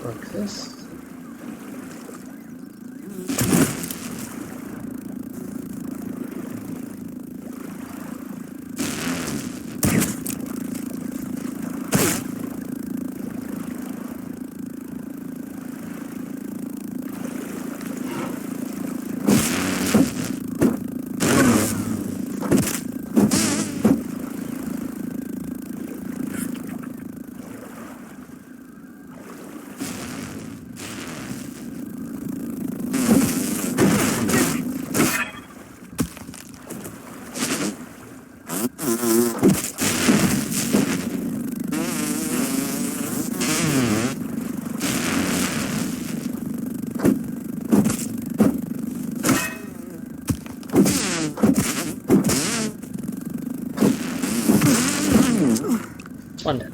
Like this. One down.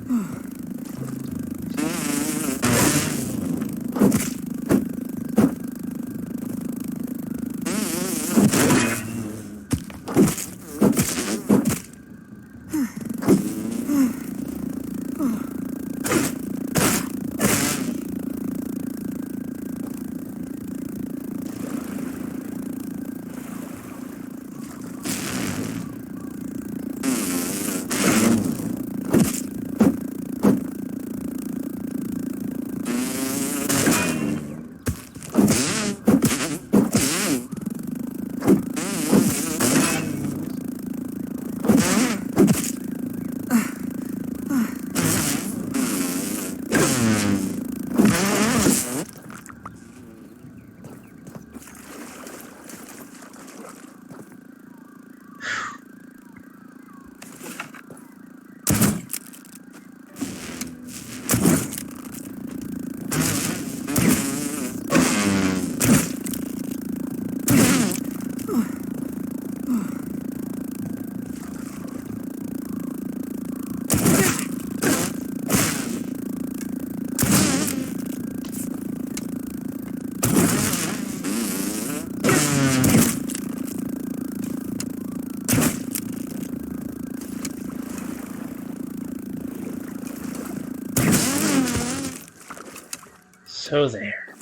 So there.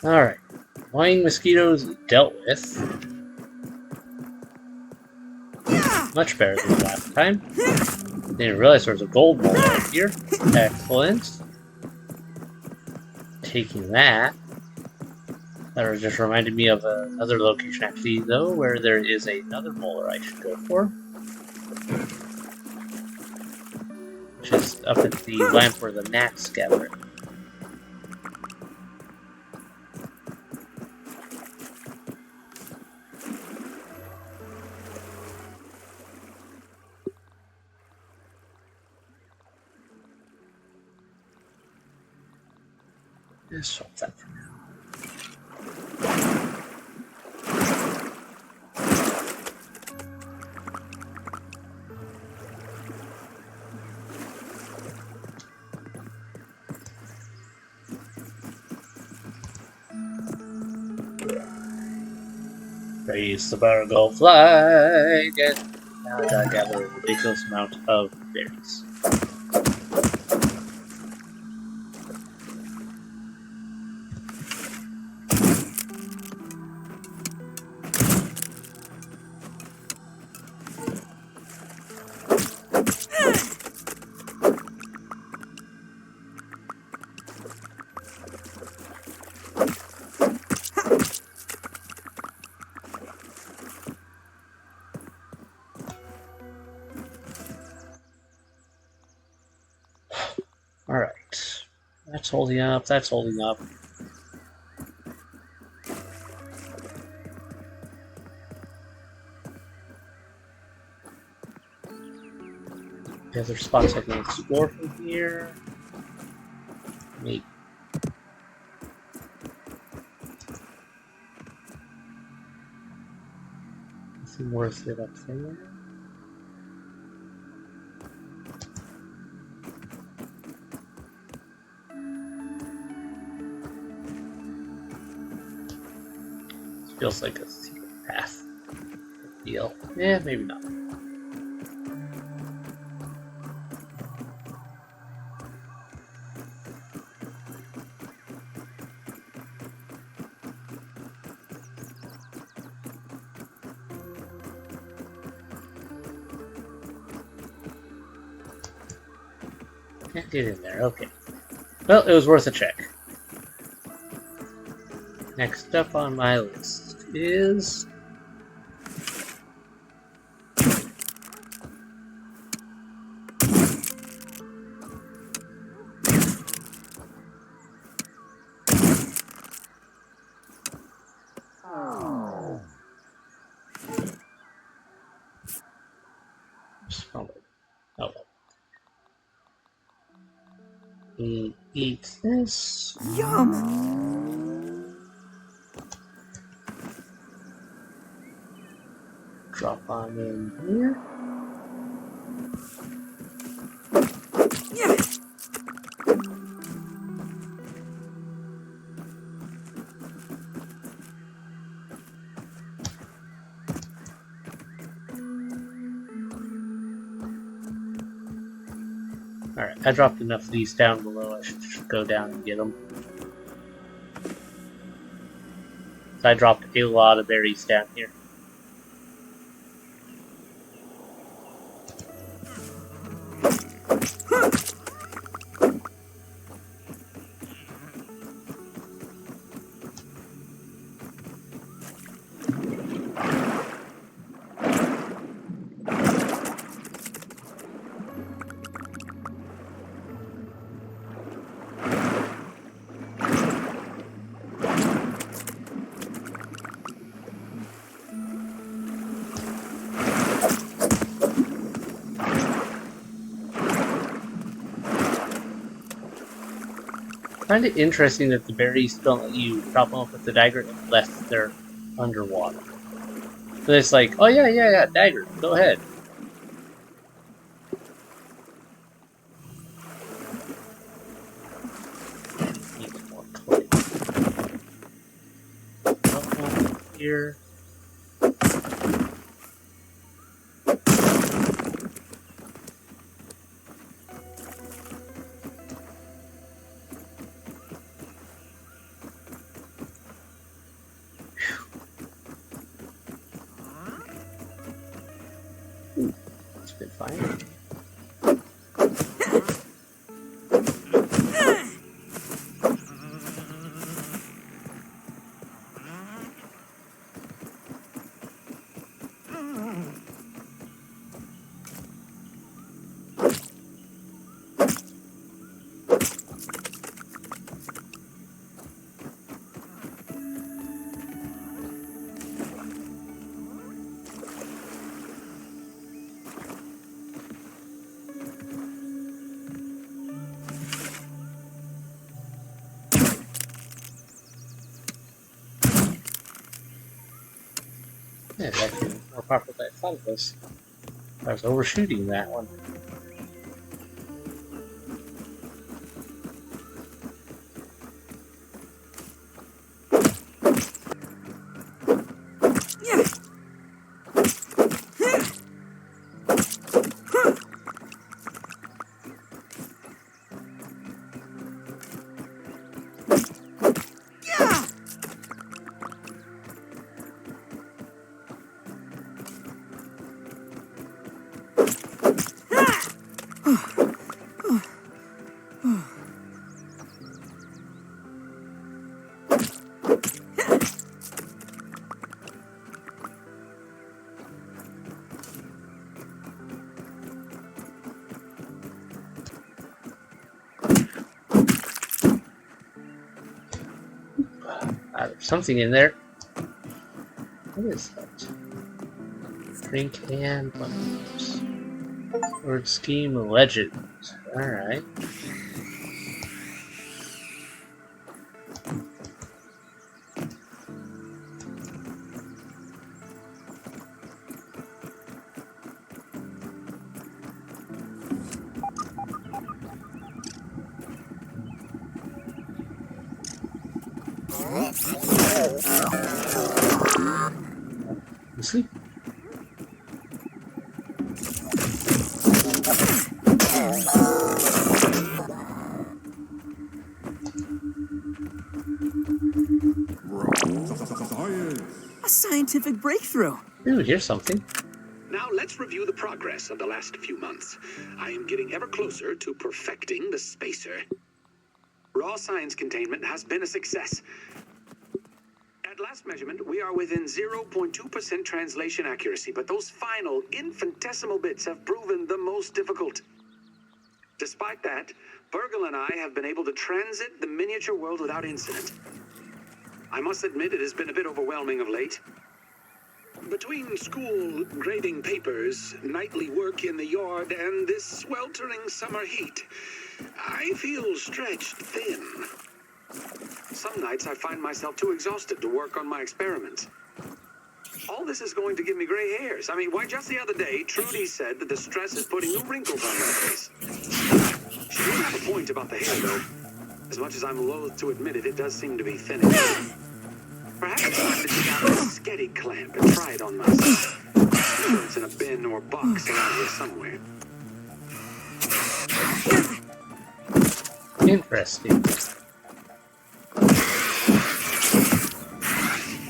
Alright. Flying mosquitoes dealt with. Much better than last time. Didn't realize there was a gold ball right here. Excellent. Taking that. That just reminded me of another location actually though, where there is another molar I should go for. Which is up at the lamp where the gnats gather. Let's solve that for now. Raise the barrel flag, and now I gotta gather a ridiculous amount of berries. Alright. That's holding up, that's holding up. The other spots I can explore from here. Maybe. Nothing worth it up there. Feels like a secret path deal. Yeah, maybe not. Can't get in there, okay. Well, it was worth a check. Next up on my list is... Oh, well. Eat this. Yum! Drop on in here. Yeah. Alright, I dropped enough of these down below. I should just go down and get them. So I dropped a lot of berries down here. I find it interesting that the berries don't let you drop them off with the dagger unless they're underwater. So it's like, oh yeah, dagger, go ahead. Need more clay. Over here. It's been fine. Yeah, it's actually more powerful than I thought it was. I was overshooting that one. There's something in there. What is that? Drink and buttons. Word scheme legend. Alright. You sleep? A scientific breakthrough. Ooh, here's something. Now let's review the progress of the last few months. I am getting ever closer to perfecting the spacer. Raw science containment has been a success. At last measurement, we are within 0.2% translation accuracy, but those final infinitesimal bits have proven the most difficult. Despite that, Virgil and I have been able to transit the miniature world without incident. I must admit it has been a bit overwhelming of late. Between school, grading papers, nightly work in the yard, and this sweltering summer heat, I feel stretched thin. Some nights I find myself too exhausted to work on my experiments. All this is going to give me gray hairs. I mean, why, just the other day, Trudy said that the stress is putting new wrinkles on my face. She did have a point about the hair, though. As much as I'm loath to admit it, it does seem to be thinning. Perhaps it's time to take out a sketty clamp and try it on myself. I'm sure it's in a bin or box around here somewhere. Interesting.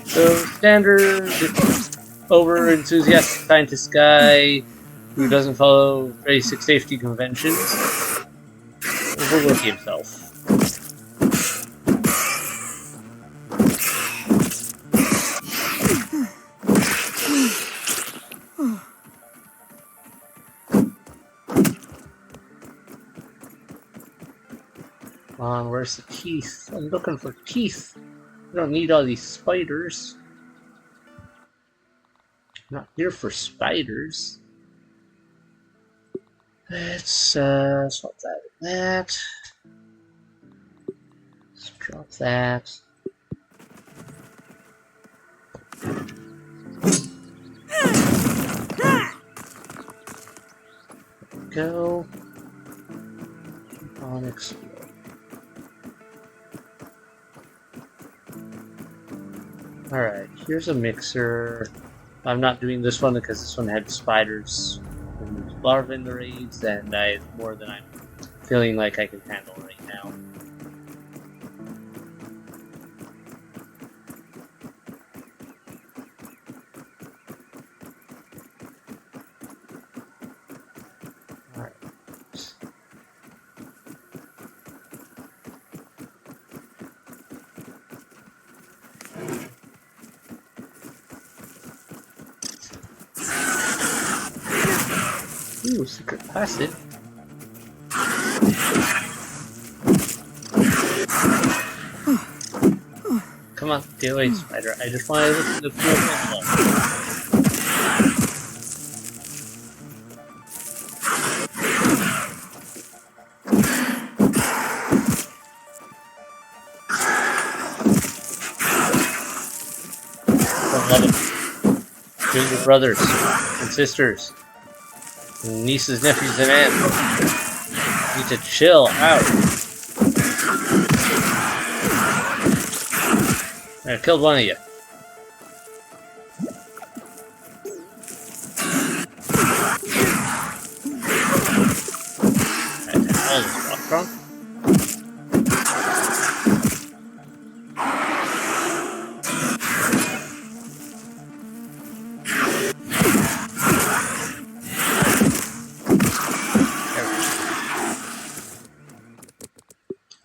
So, standard over-enthusiastic scientist guy who doesn't follow basic safety conventions. Overworking himself. Come on, where's the teeth? I'm looking for teeth. I don't need all these spiders. I'm not here for spiders. Let's swap that with that. Let's drop that. Go. Keep on exploring. Alright, here's a mixer. I'm not doing this one because this one had spiders and larvae in the raids, and I have more than I'm feeling like I can handle right now. Alright. Ooh, secret passage. Come on, get away, spider. I just want to listen to the cool thing. Don't love it. Do your brothers and sisters. Nieces, nephews, and aunts need to chill out. I killed one of you. All this rock from.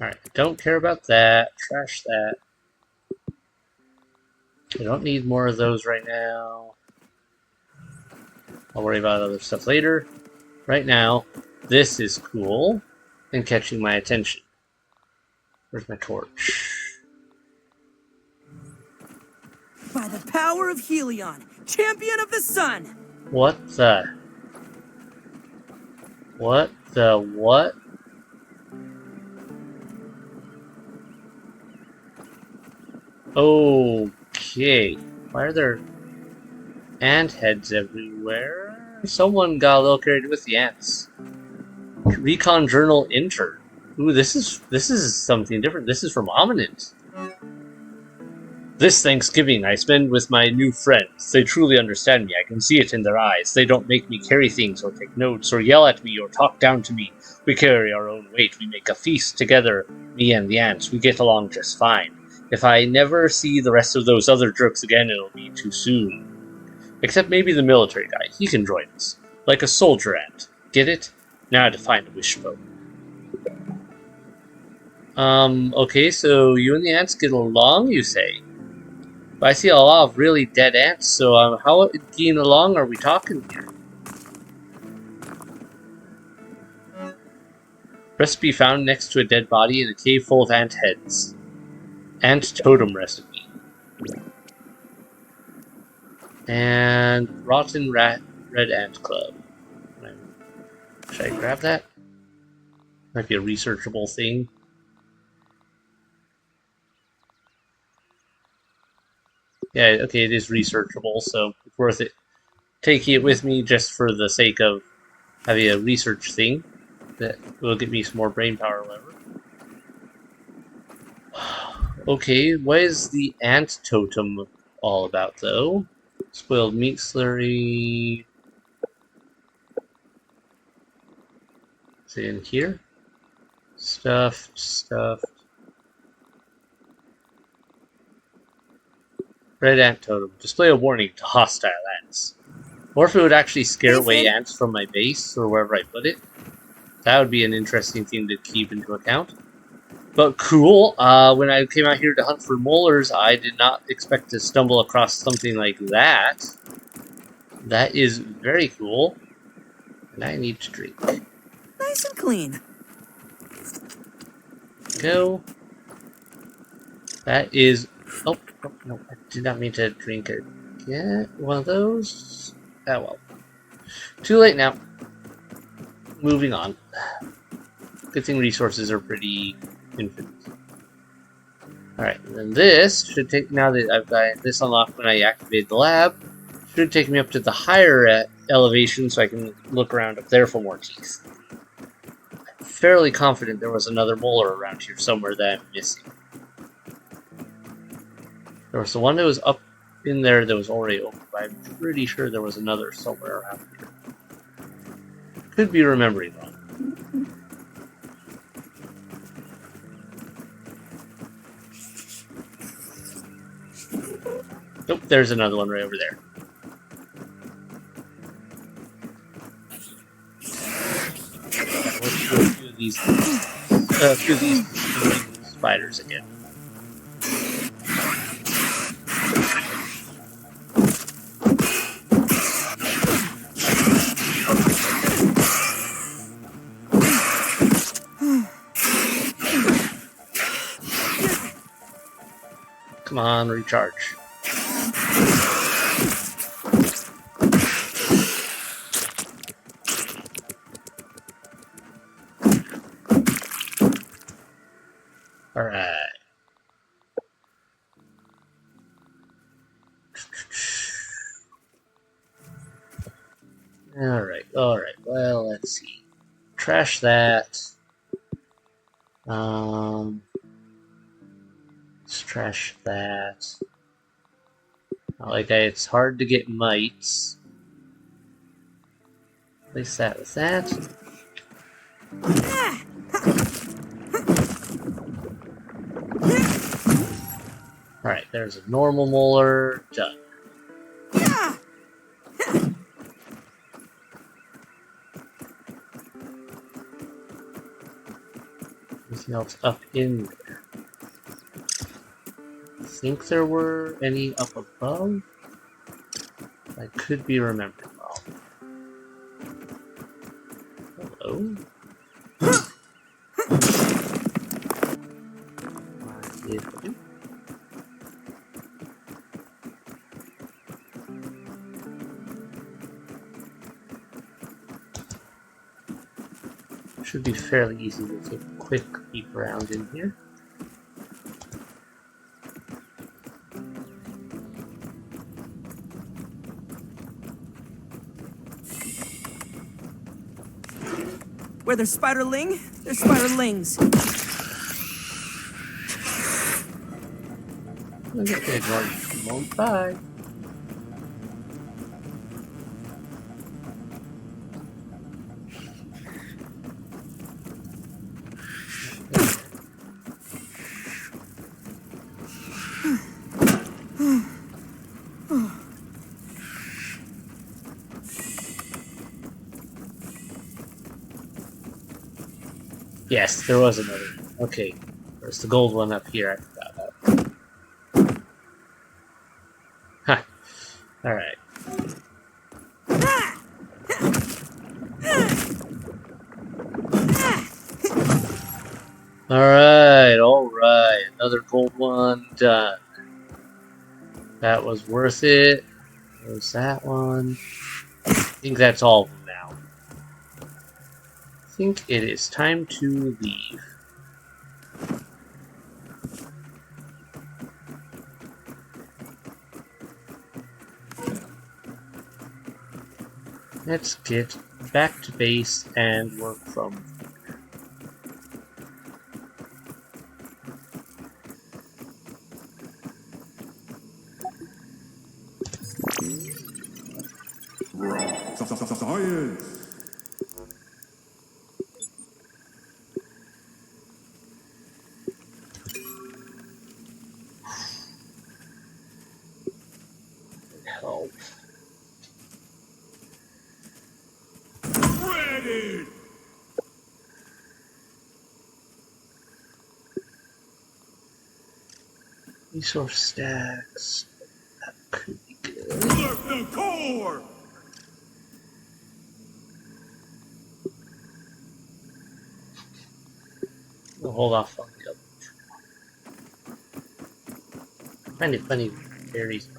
Alright, don't care about that. Trash that. We don't need more of those right now. I'll worry about other stuff later. Right now, this is cool and catching my attention. Where's my torch? By the power of Helion, champion of the sun! What the? What the what? Okay. Why are there ant heads everywhere? Someone got a little carried with the ants. Recon journal entered. Ooh, this is something different. This is from Ominent. This Thanksgiving I spend with my new friends. They truly understand me. I can see it in their eyes. They don't make me carry things or take notes or yell at me or talk down to me. We carry our own weight. We make a feast together, me and the ants. We get along just fine. If I never see the rest of those other jerks again, it'll be too soon. Except maybe the military guy. He can join us. Like a soldier ant. Get it? Now to find a wishbone. Okay, so you and the ants get along, you say? But I see a lot of really dead ants, so how getting along are we talking here? Recipe found next to a dead body in a cave full of ant heads. Ant totem recipe. And rotten red ant club. Should I grab that? Might be a researchable thing. Yeah, okay, it is researchable, so it's worth it. Taking it with me just for the sake of having a research thing that will give me some more brain power or whatever. Okay, what is the ant totem all about, though? Spoiled meat slurry. Is it in here? Stuffed. Red ant totem. Display a warning to hostile ants. Or if it would actually scare away ants from my base or wherever I put it. That would be an interesting thing to keep into account. But cool, when I came out here to hunt for molars, I did not expect to stumble across something like that. That is very cool. And I need to drink. Nice and clean. Go. That is... Oh, no, I did not mean to drink it. Get one of those. Oh well. Too late now. Moving on. Good thing resources are pretty infinite. Alright, and then this should take, now that I've got this unlocked when I activate the lab, should take me up to the higher elevation so I can look around up there for more teeth. I'm fairly confident there was another molar around here somewhere that I'm missing. There was the one that was up in there that was already open, but I'm pretty sure there was another somewhere around here. Could be remembering wrong. Nope, there's another one right over there. Let's do a few of these spiders again. Come on, recharge. Alright. Alright. Well, let's see. Trash that. Let's trash that. It's hard to get mites. Replace that with that. Alright, there's a normal molar. Done. Anything else up in there? I think there were any up above? I could be remembering wrong. Hello? Should be fairly easy to take a quick peek around in here. Where there's spiderling, there's spiderlings. I'm just gonna ignore you for a moment. Bye. Yes, there was another. Okay, there's the gold one up here. I forgot about. Huh. All right. All right. Another gold one done. That was worth it. There's that one. I think that's all of them now. I think it is time to leave. Let's get back to base and work from Science! help. Ready! Resource stacks. That could be good. Alert the core! We'll hold off on the other. Plenty of berries.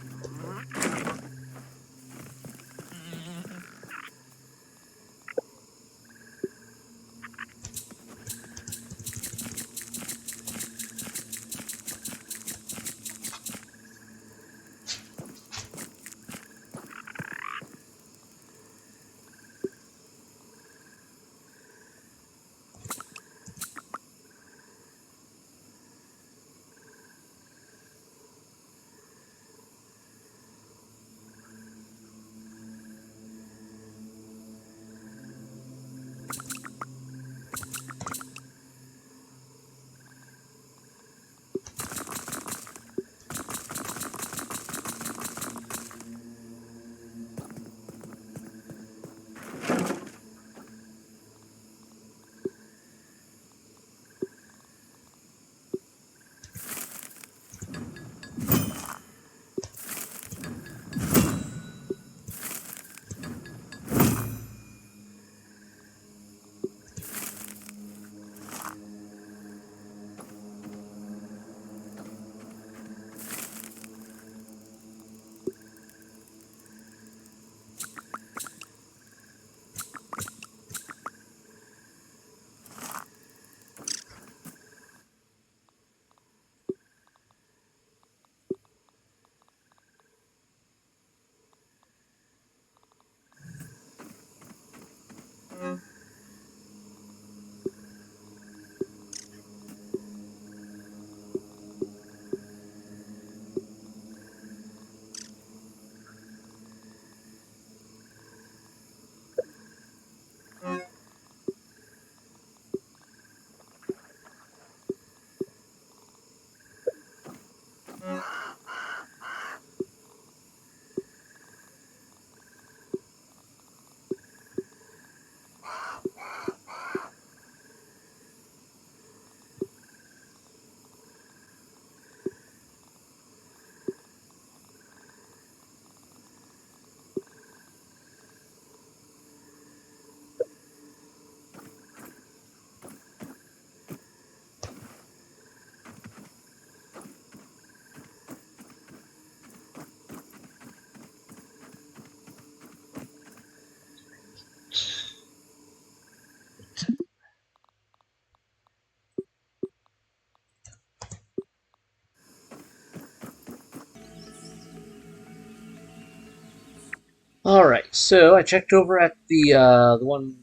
All right, so I checked over at the one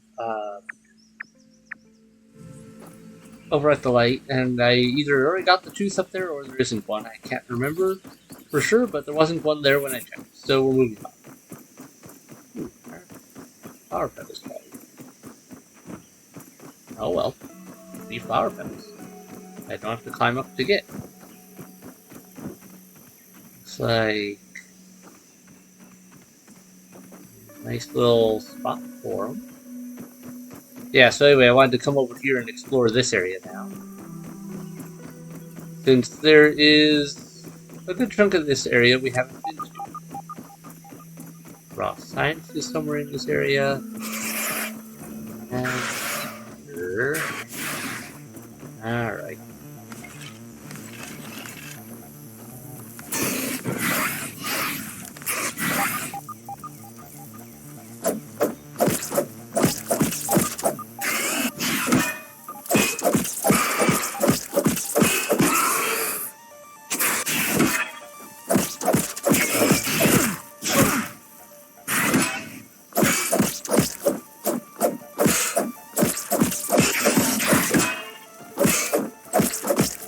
over at the light, and I either already got the tooth up there or there isn't one. I can't remember for sure, but there wasn't one there when I checked. So we're moving on. Ooh, flower petals falling. Oh well, leave flower petals. I don't have to climb up to get. Looks like nice little spot for them. Yeah, so anyway, I wanted to come over here and explore this area now. Since there is a good chunk of this area we haven't been to. Raw science is somewhere in this area. And here. Alright.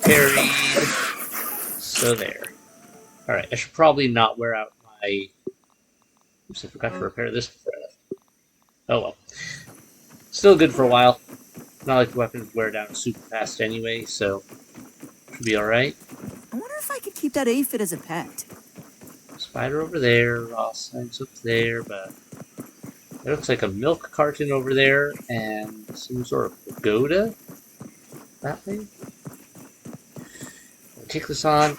Parried. So there. Alright, I should probably not wear out my... Oops, I forgot to repair this before I left. Oh well. Still good for a while. Not like the weapons wear down super fast anyway, so should be alright. I wonder if I could keep that aphid as a pet. Spider over there, raw science up there, but it looks like a milk carton over there and some sort of pagoda that way. I'll take this on.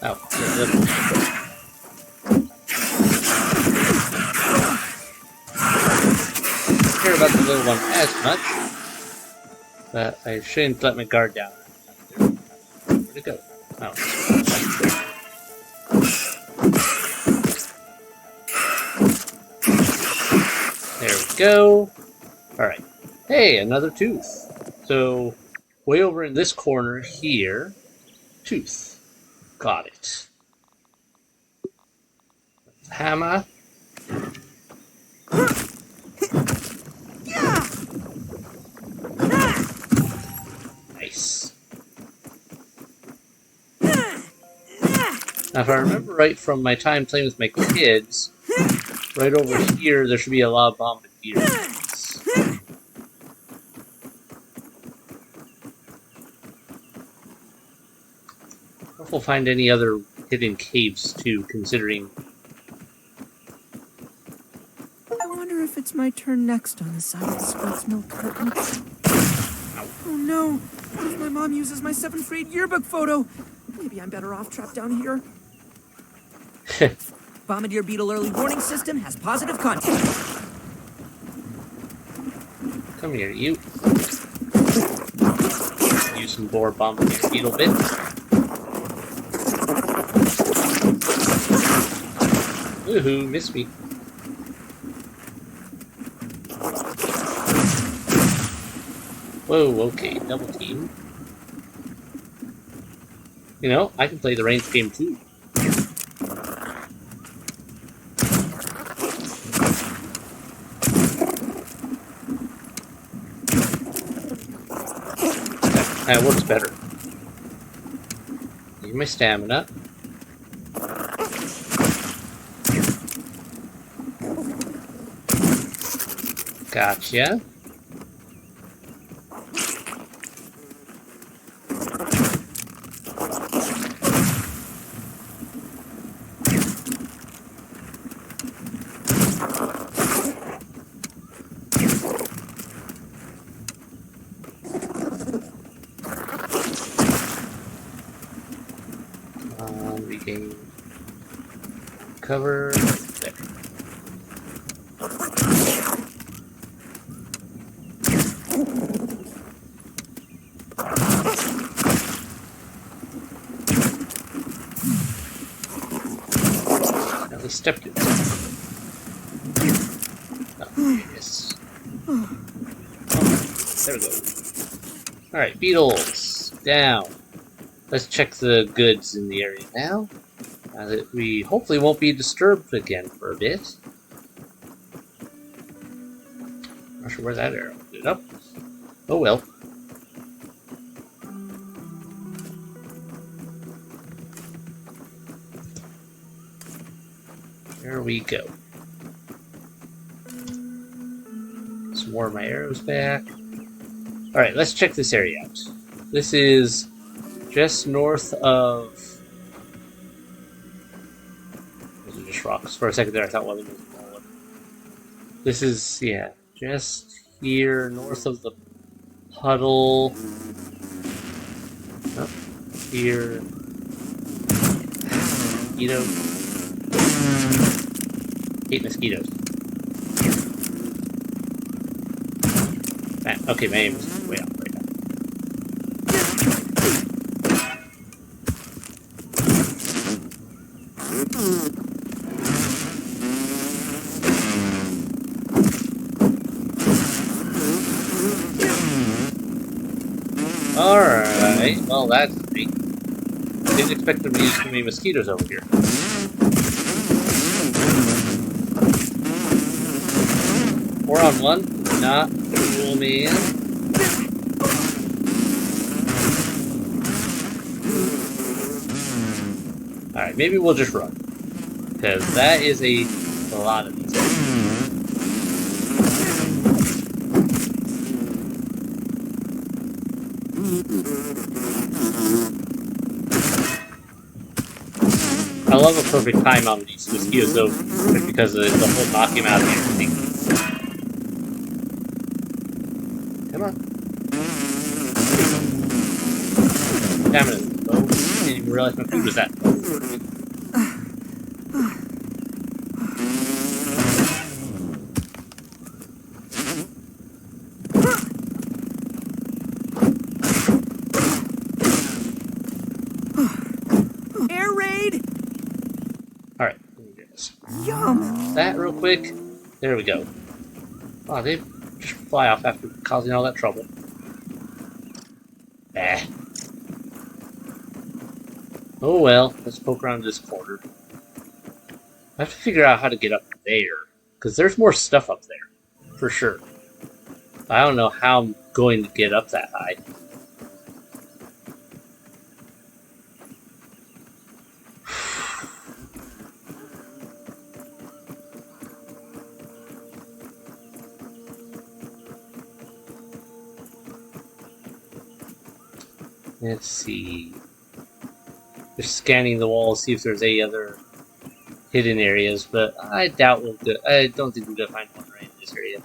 Oh, don't care about the little one as much, but I shouldn't let my guard down. Where'd it go? Oh. There we go. Alright. Hey, another tooth. So, way over in this corner here, tooth. Got it. Hammer. Nice. Now, if I remember right from my time playing with my kids, right over here there should be a lot of bombardier. We'll find any other hidden caves too, considering. I wonder if it's my turn next on the side of the sports milk curtain. Oh no! What if my mom uses my 7th grade yearbook photo? Maybe I'm better off trapped down here. Bombardier Beetle early warning system has positive content. Come here, you. Use some more Bombardier Beetle bits. Woohoo, missed me. Whoa, okay, double team. You know, I can play the range game too. That works better. Need my stamina. Gotcha. Regain cover. There. Now we stepped it. Oh, yes. Oh, there we go. Alright, beetles. Down. Let's check the goods in the area now. Now that we hopefully won't be disturbed again for a bit. Not sure where that arrow ended up. Oh well. There we go. Some more of my arrows back. Alright, let's check this area out. This is just north of... Those are just rocks. For a second there, I thought one of them was rolling. This is, yeah, just here, north of the puddle. Oh, here. Mosquito. Hate mosquitoes. Man, okay, my aim is way off right now. Alright, well that's neat. Didn't expect there to be so many mosquitoes over here. 4-on-1? Not cool, man. Alright, maybe we'll just run. Because that is a lot of these. I love a perfect time on these mosquitoes though, just because of the whole knock him out and everything. Come on. Damn it, low. Didn't even realize my food was that low. Air raid! Alright, let me do this. Yum! That real quick. There we go. Oh, they just fly off after causing all that trouble. Eh. Oh well, let's poke around this corner. I have to figure out how to get up there, because there's more stuff up there, for sure. I don't know how I'm going to get up that high. Let's see. Just scanning the walls, see if there's any other hidden areas, but I doubt we'll do. I don't think we're gonna find one right in this area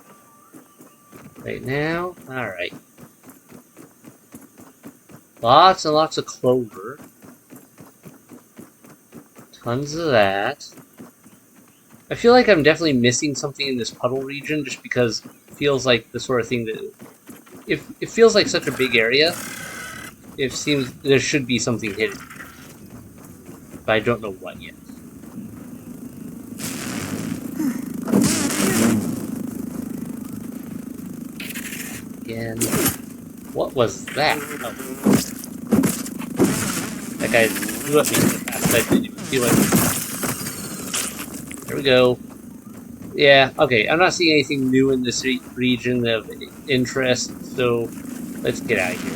right now. All right. Lots and lots of clover. Tons of that. I feel like I'm definitely missing something in this puddle region, just because it feels like the sort of thing that if it feels like such a big area. It seems there should be something hidden, but I don't know what yet. Again, what was that? Oh. That guy blew at me so fast I didn't even feel it. There we go. Yeah, okay, I'm not seeing anything new in this region of interest, so let's get out of here.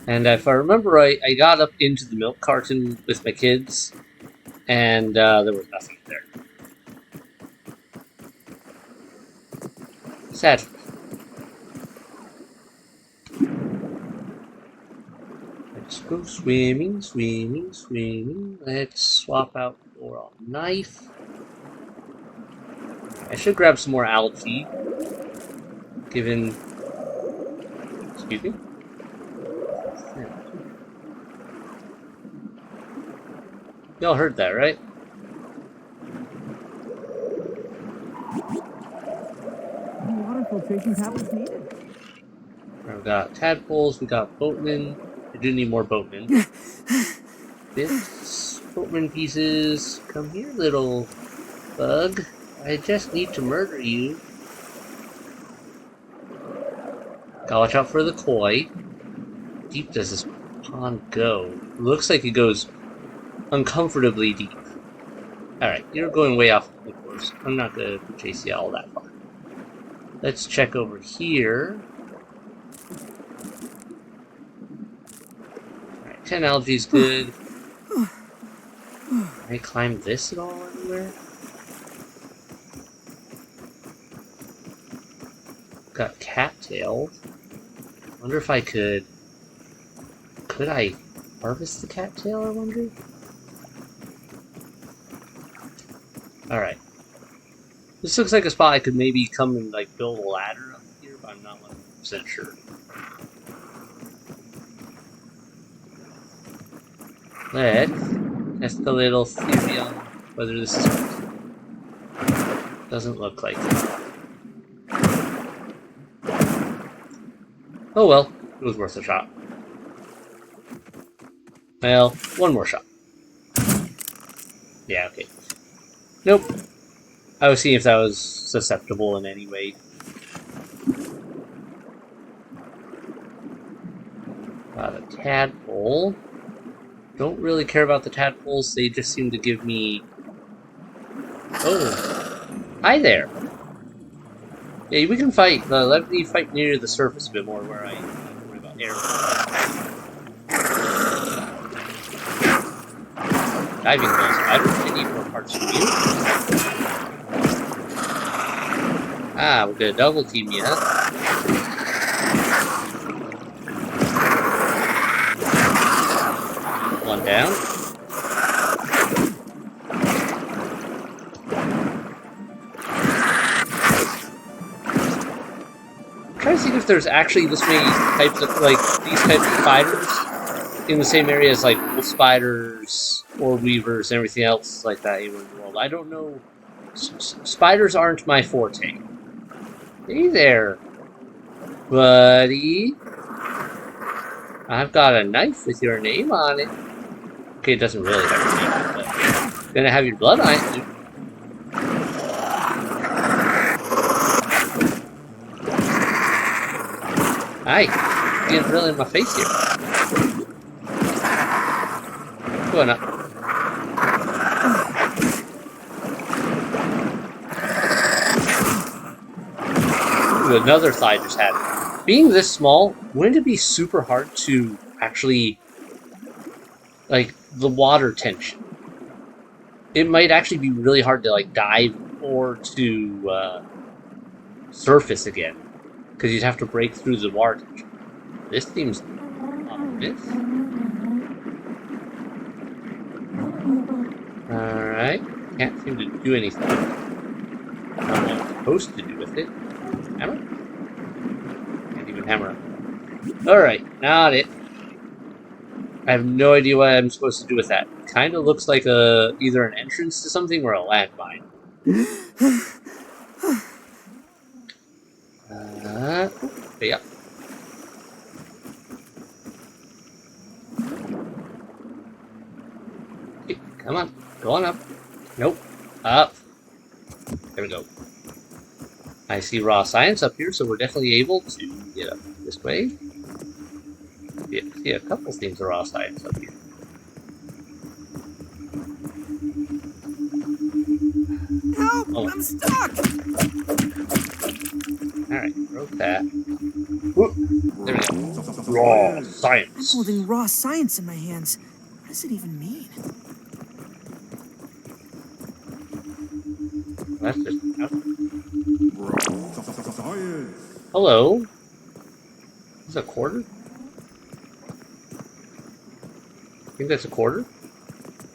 And if I remember right, I got up into the milk carton with my kids, and there was nothing there. Sad. Let's go swimming, swimming, swimming. Let's swap out for a knife. I should grab some more algae, given... Excuse me? Y'all heard that, right? Water filtration tablets needed. We've got tadpoles, we got boatmen. I do need more boatmen. Bits, boatman pieces. Come here, little bug. I just need to murder you. Gotta watch out for the koi. How deep does this pond go? Looks like it goes uncomfortably deep. Alright, you're going way off the course. I'm not going to chase you all that far. Let's check over here. Alright, 10 algae's good. Can I climb this at all anywhere? Got cattails. Wonder if I could... Could I harvest the cattail, I wonder? Alright. This looks like a spot I could maybe come and like build a ladder up here, but I'm not 100% sure. Let's test a little theory on whether this is... Doesn't look like it. Oh well, it was worth a shot. Well, one more shot. Yeah, okay. Nope. I was seeing if that was susceptible in any way. The tadpole. Don't really care about the tadpoles, they just seem to give me... Oh. Hi there! Yeah, we can fight. Let me fight near the surface a bit more where I don't worry about air. Diving bells. I don't need more parts from you. Ah, we're gonna double team you, huh? One down. I'm trying to see if there's actually this many types of, like, these types of spiders in the same area as, like, wolf spiders, orb weavers, and everything else like that anywhere in the world. I don't know. Spiders aren't my forte. Hey there, buddy. I've got a knife with your name on it. Okay, it doesn't really have your name on it, but it's gonna have your blood on it, dude. Hi, you're getting really in my face here. Going up. Ooh, another thigh just had it. Being this small, wouldn't it be super hard to actually, like, the water tension? It might actually be really hard to, like, dive or to surface again, because you'd have to break through the water tension. This seems obvious. Alright, can't seem to do anything. I don't know what I'm supposed to do with it. Hammer? Can't even hammer. Alright, not it. I have no idea what I'm supposed to do with that. Kind of looks like either an entrance to something or a landmine. Yeah. Okay, come on, go on up. Nope, up. There we go. I see raw science up here, so we're definitely able to get up this way. Yeah, see a couple things of raw science up here. Help! Oh. I'm stuck! Alright, broke that. Whoop. There we go. Raw science. I'm holding raw science in my hands. What does it even mean? That's just... Hello? Is that a quarter? I think that's a quarter.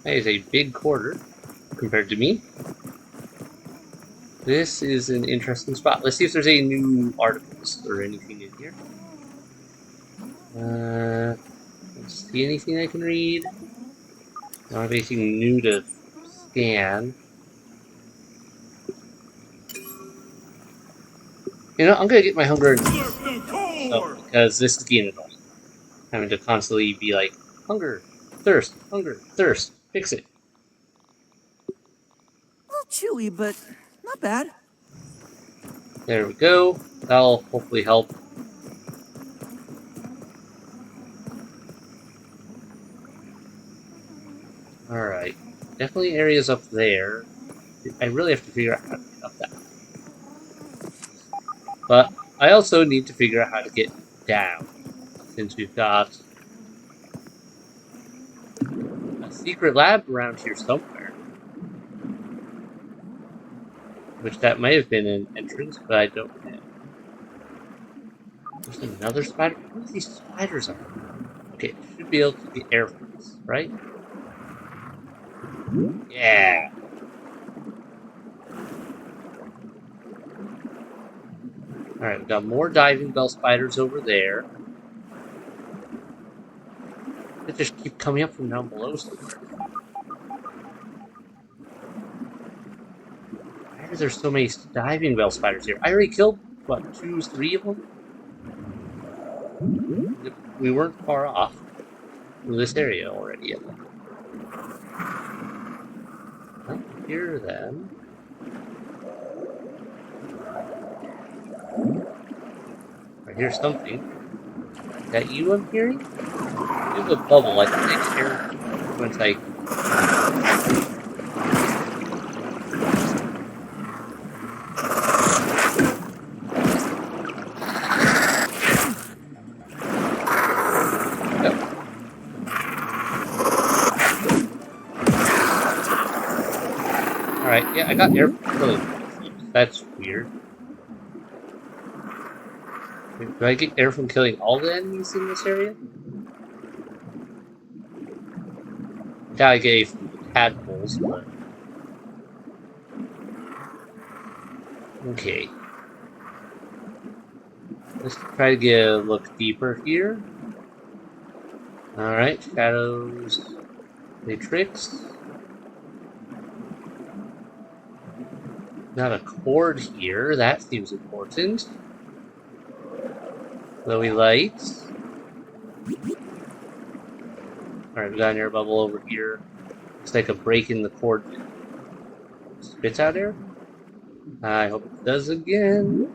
That is a big quarter compared to me. This is an interesting spot. Let's see if there's any new articles or anything in here. Let's see anything I can read. Don't have anything new to scan. You know, I'm gonna get my hunger because this is getting annoying. Having to constantly be like, hunger, thirst, fix it. A little chewy, but not bad. There we go. That'll hopefully help. Alright. Definitely areas up there. I really have to figure out how to get up that. But I also need to figure out how to get down. Since we've got a secret lab around here somewhere. Which that might have been an entrance, but I don't know. There's another spider? What are these spiders are? Okay, I should be able to get air from this, right? Yeah! Alright, we've got more diving bell spiders over there. They just keep coming up from down below somewhere. Why are there so many diving bell spiders here? I already killed, what, 2, 3 of them? We weren't far off from this area already, I think. I don't hear them. I hear something. Is that you I'm hearing? There's a bubble. I think I hear once I... Alright, yeah, I got air from killing. That's weird. Do I get air from killing all the enemies in this area? Yeah, I get from the tadpoles, but... Okay. Let's try to get a look deeper here. Alright, shadows... Matrix. Got a cord here, that seems important. Glowy lights. Alright, we got an air bubble over here. Looks like a break in the cord spits out air. I hope it does again.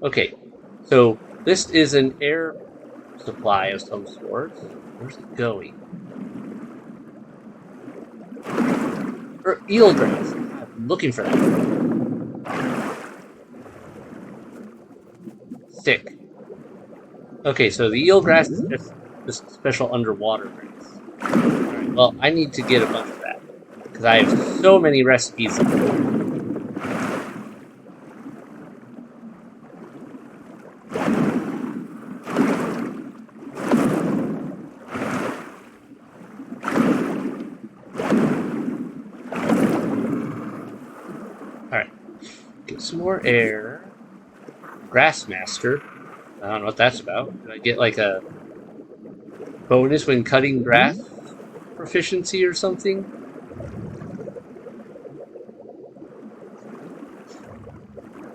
Okay, so this is an air supply of some sort. Where's it going? Or eel grass. I'm looking for that. Sick. Okay, so the eel grass is just this special underwater grass. Alright, well, I need to get a bunch of that. Because I have so many recipes. Alright, get some more air. Grassmaster. I don't know what that's about. Do I get like a bonus when cutting grass proficiency or something?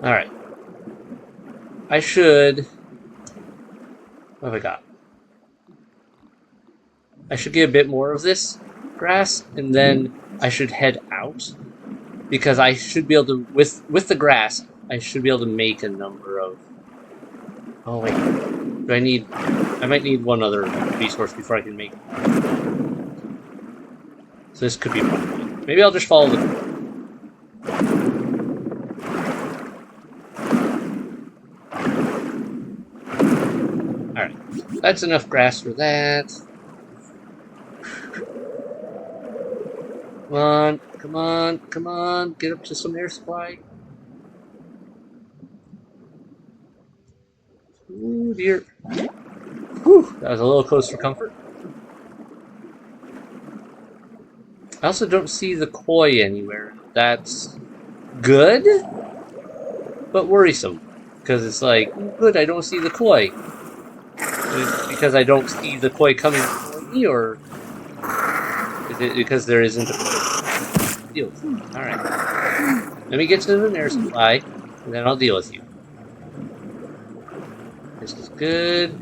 Alright. I should... What have I got? I should get a bit more of this grass, and then I should head out. Because I should be able to... With the grass, I should be able to make a number of... Oh wait, do I need... I might need one other resource before I can make... So this could be fun. Maybe I'll just follow the... Alright, that's enough grass for that. Come on, come on, come on, get up to some air supply. Ooh, dear. Whew, that was a little close for comfort. I also don't see the koi anywhere. That's good, but worrisome. Because it's like, good, I don't see the koi. Is it because I don't see the koi coming toward me, or is it because there isn't a koi? Deal with it. Alright. Let me get to the air supply, and then I'll deal with you. This is good.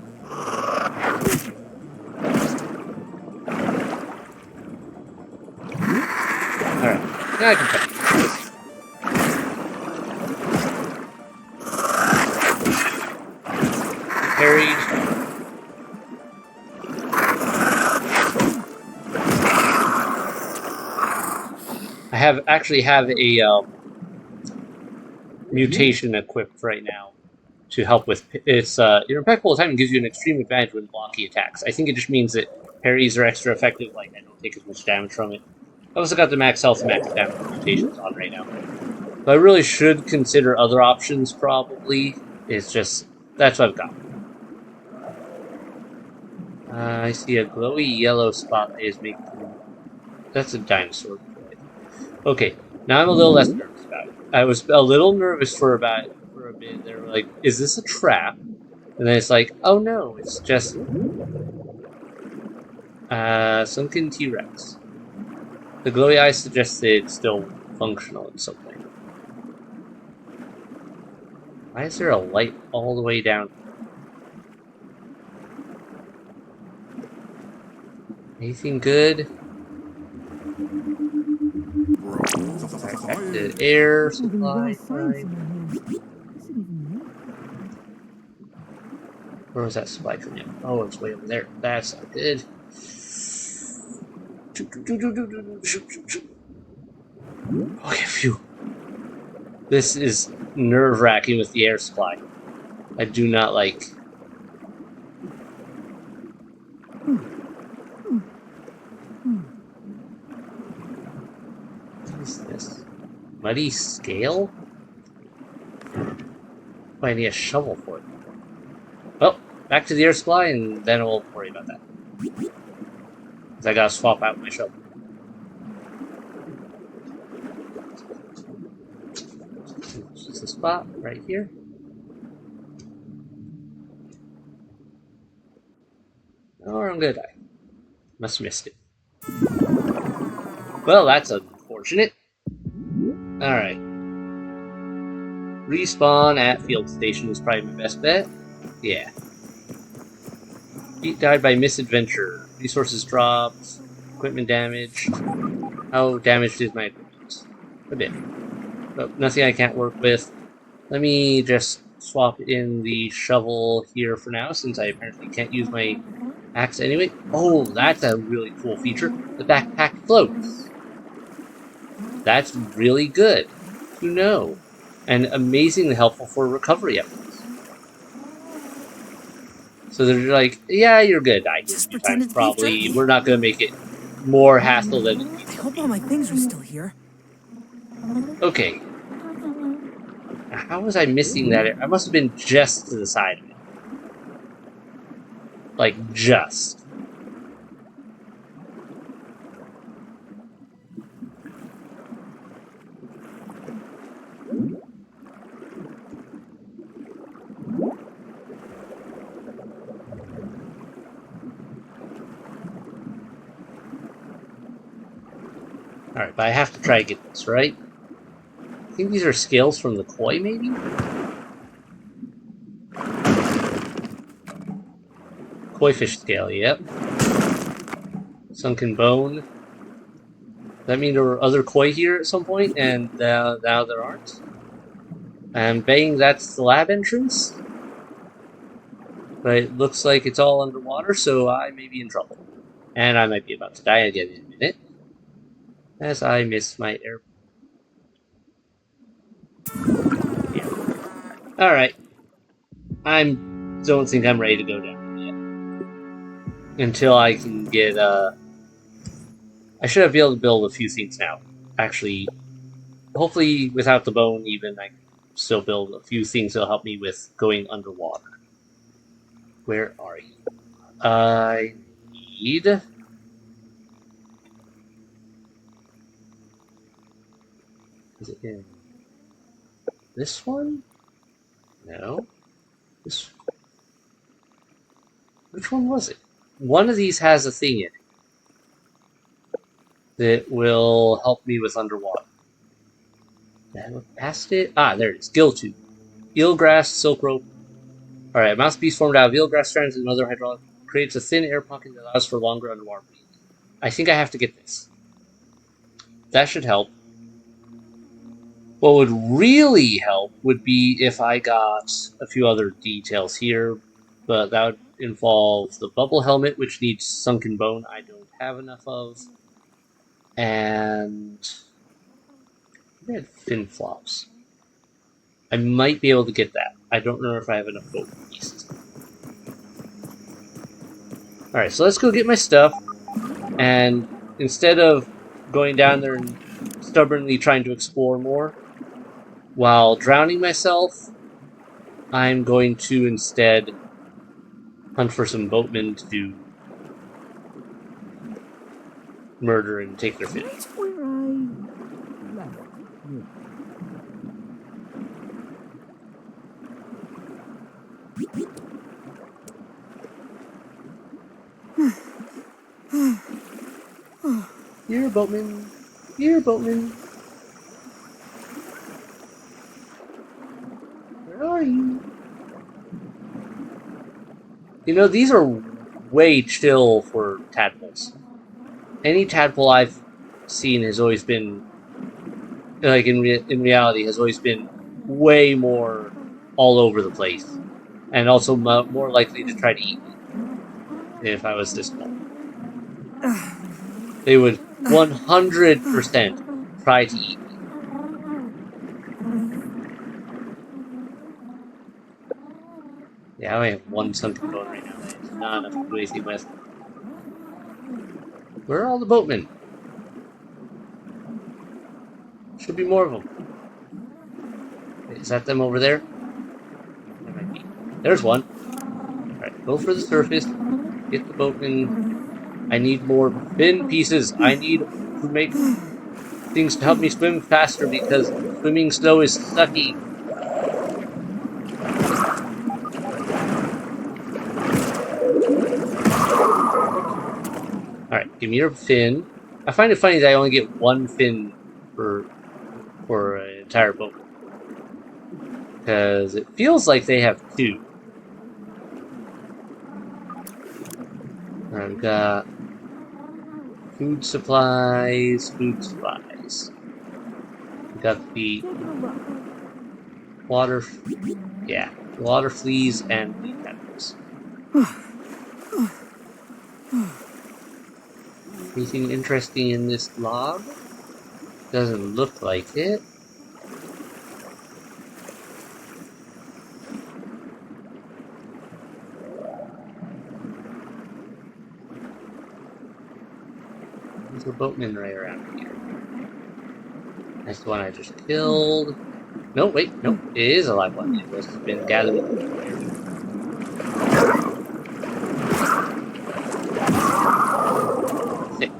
Alright, now I can cut it. Carried. I actually have a mutation equipped right now to help with it's your impeccable timing gives you an extreme advantage when blocking attacks. I think it just means that parries are extra effective, like I don't take as much damage from it. I also got the max health and max damage mutations on right now. So I really should consider other options probably. It's just that's what I've got. I see a glowy yellow spotlight is making that's a dinosaur. Okay, now I'm a little less nervous about it. I was a little nervous for a bit. They were like, "Is this a trap?" And then it's like, "Oh no, it's just sunken T-Rex." The glowy eye suggests that it's still functional in some way. Why is there a light all the way down here? Anything good? Active air supply. Where was that supply coming in? Oh, it's way over there. That's not good. Okay, phew. This is nerve-wracking with the air supply. I do not like. What is this? Muddy scale? Oh, I need a shovel for it. Well, back to the air supply, and then we'll worry about that. Because I gotta swap out my shovel. Just a spot right here. Or I'm gonna die. Must have missed it. Well, that's unfortunate. Alright. Respawn at field station is probably my best bet. Yeah. Pete died by misadventure. Resources dropped. Equipment damaged. How damaged is my equipment? A bit. But nothing I can't work with. Let me just swap in the shovel here for now, since I apparently can't use my axe anyway. Oh, that's a really cool feature. The backpack floats. That's really good to know. And amazingly helpful for recovery efforts. So they're like, yeah, you're good. I Just did pretend it's beef probably. jerky. We're not going to make it more hassle than it needs I to hope be. all my things are still here. Okay. Now, how was I missing that? I must have been just to the side of it. Like, just. Alright, but I have to try to get this, right? I think these are scales from the koi, maybe? Koi fish scale, yep. Sunken bone. Does that mean there were other koi here at some point, and now there aren't? I'm betting that's the lab entrance. But it looks like it's all underwater, so I may be in trouble. And I might be about to die again in a minute. As I miss my air. Yeah. Alright. Don't think I'm ready to go down yet. Until I can get, I should be able to build a few things now. Actually, hopefully without the bone even, I can still build a few things that'll help me with going underwater. Where are you? I need... Is it in this one? No. This... Which one was it? One of these has a thing in it that will help me with underwater. Did I look past it? Ah, there it is. Gill tube. Eelgrass, silk rope. Alright, mouthpiece formed out of eelgrass strands and other hydraulic creates a thin air pocket that allows for longer underwater breathing. I think I have to get this. That should help. What would really help would be if I got a few other details here, but that would involve the bubble helmet, which needs sunken bone I don't have enough of, and I had fin flops. I might be able to get that. I don't know if I have enough boat pieces. Alright, so let's go get my stuff. And instead of going down there and stubbornly trying to explore more while drowning myself, I'm going to instead hunt for some boatmen to murder and take their fin. Right where I left you. Here, boatman. Here, boatman. Where are you? You know, these are way chill for tadpoles. Any tadpole I've seen has always been, like in reality, has always been way more all over the place, and also more likely to try to eat me if I was this small. They would 100% try to eat me. Yeah, I only have one sunken bone right now. That is not enough to do anything with. Where are all the boatmen? Should be more of them. Wait, is that them over there? There might be. There's one. Alright, go for the surface. Get the boatman. I need more fin pieces. I need to make things to help me swim faster because swimming slow is sucky. Alright, give me your fin. I find it funny that I only get one fin for an entire boat. Because it feels like they have two. I've got food supplies. We got the water fleas and the peppers. Anything interesting in this log? Doesn't look like it. There's a boatman right around here. That's the one I just killed. No, wait, no, it is a live one. It was been gathered. Sick.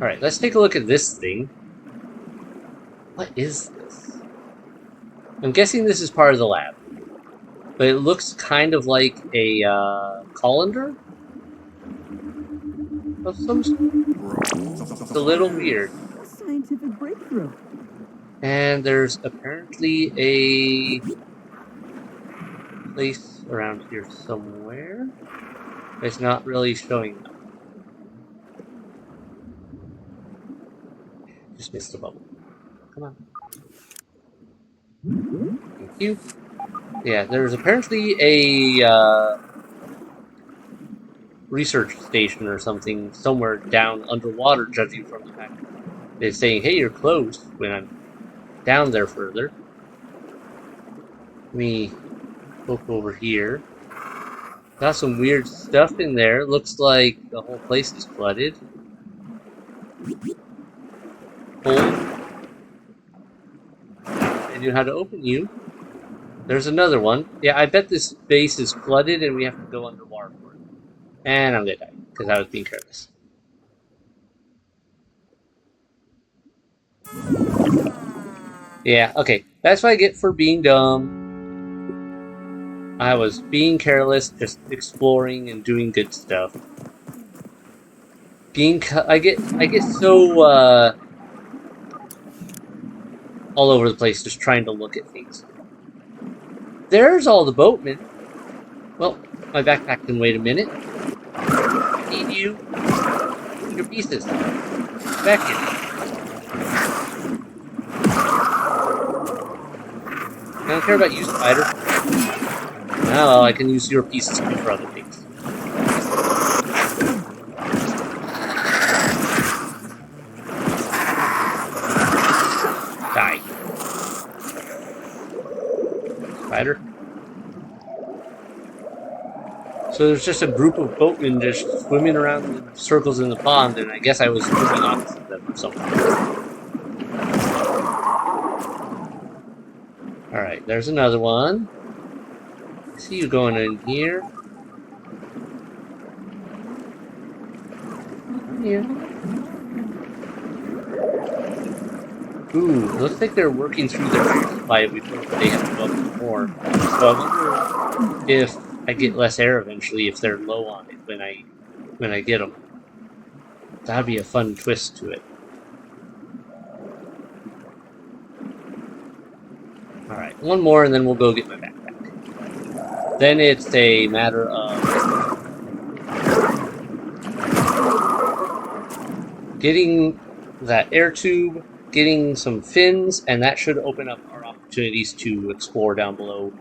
Alright, let's take a look at this thing. What is this? I'm guessing this is part of the lab. But it looks kind of like a colander of some sort. It's a little weird. Scientific breakthrough. And there's apparently a place around here somewhere. It's not really showing up. Just missed a bubble. Come on. Thank you. Yeah, there's apparently a research station or something somewhere down underwater, judging from the fact that it's saying, hey, you're close, when I'm down there further. Let me look over here. Got some weird stuff in there. Looks like the whole place is flooded. Hole. I knew how to open you. There's another one. Yeah, I bet this base is flooded and we have to go underwater for it. And I'm gonna die, because I was being careless. Yeah, okay. That's what I get for being dumb. I was being careless, just exploring and doing good stuff. I get so all over the place just trying to look at things. There's all the boatmen. Well, my backpack can wait a minute. I need you. Your pieces. Back in. I don't care about you, spider. Now I can use your pieces for other things. So there's just a group of boatmen just swimming around in circles in the pond, and I guess I was swimming opposite them or something. Alright, there's another one. I see you going in here. Come here. Ooh, looks like they're working through their food supply before they have to go up for more. So I wonder if I get less air eventually if they're low on it when I get them. That'd be a fun twist to it. Alright, one more and then we'll go get my backpack. Then it's a matter of getting that air tube, getting some fins, and that should open up our opportunities to explore down below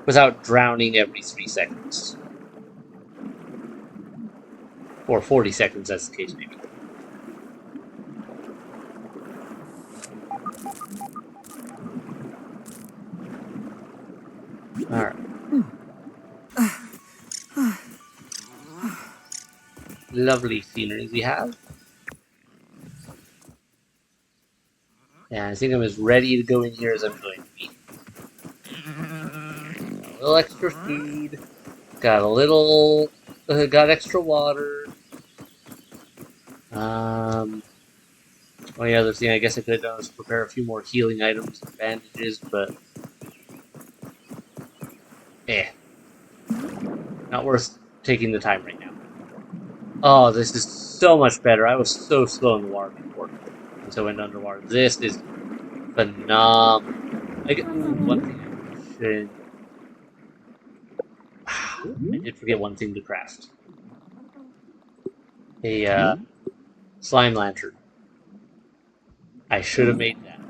without drowning every 3 seconds. Or 40 seconds, as the case may be. Alright. Lovely scenery we have. And I think I'm as ready to go in here as I'm going to be. A little extra food. Got a little... got extra water. Only other thing I guess I could have done is prepare a few more healing items and bandages, but... Not worth taking the time right now. Oh, this is so much better. I was so slow in the water before. Until I went underwater. This is phenomenal. I get one thing I should... I did forget one thing to craft. A slime lantern. I should have made that.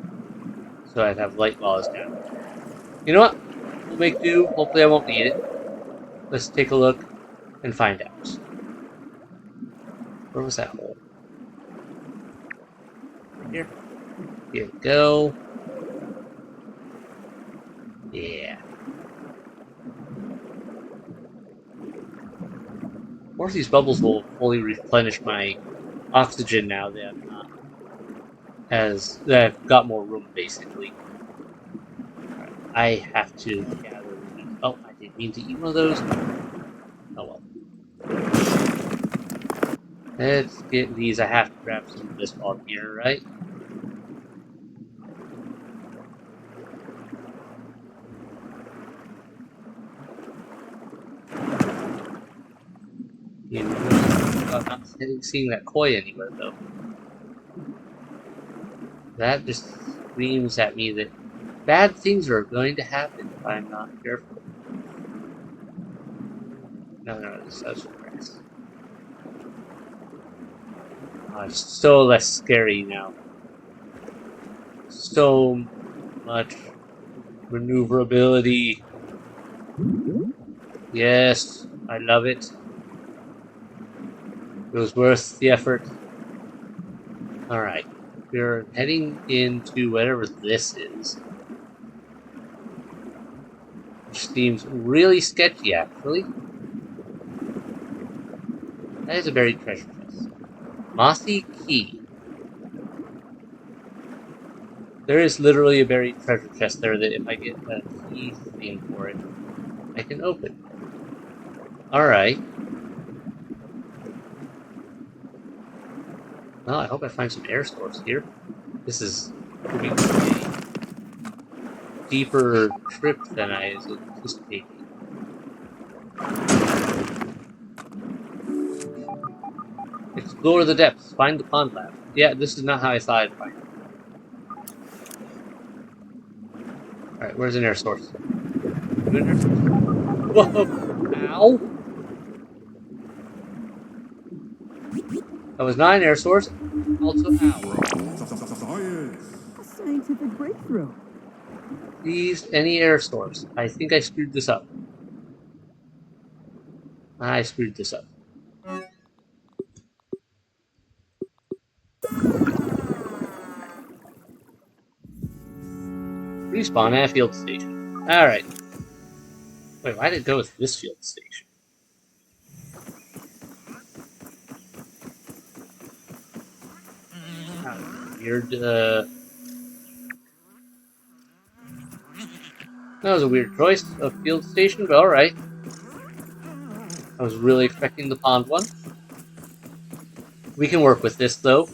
So I'd have light while I was down. You know what? We'll make do. Hopefully I won't need it. Let's take a look and find out. Where was that hole? Here. Here we go. Yeah. More of these bubbles will fully replenish my oxygen now that I've got more room, basically. Right, I have to gather. Oh, I didn't mean to eat one of those. Oh well. Let's get these. I have to grab some of this while I'm here, right? You know, I'm not seeing that koi anywhere, though. That just screams at me that bad things are going to happen if I'm not careful. No, this is grass. Oh, it's so less scary now. So much maneuverability. Yes, I love it. It was worth the effort. Alright, we're heading into whatever this is. Which seems really sketchy, actually. That is a buried treasure chest. Mossy Key. There is literally a buried treasure chest there that if I get a key thing for it, I can open. Alright. Well, I hope I find some air source here. This is proving to be a deeper trip than I was anticipating. Explore the depths. Find the pond lab. Yeah, this is not how I thought I'd find it. Alright, where's an air source? Whoa! Ow! That was not an air source. Also, ow. A scientific breakthrough. Please, any air source. I think I screwed this up. I screwed this up. Respawn at field station. Alright. Wait, why did it go with this field station? Weird. That was a weird choice of field station, but alright. I was really expecting the pond one. We can work with this, though.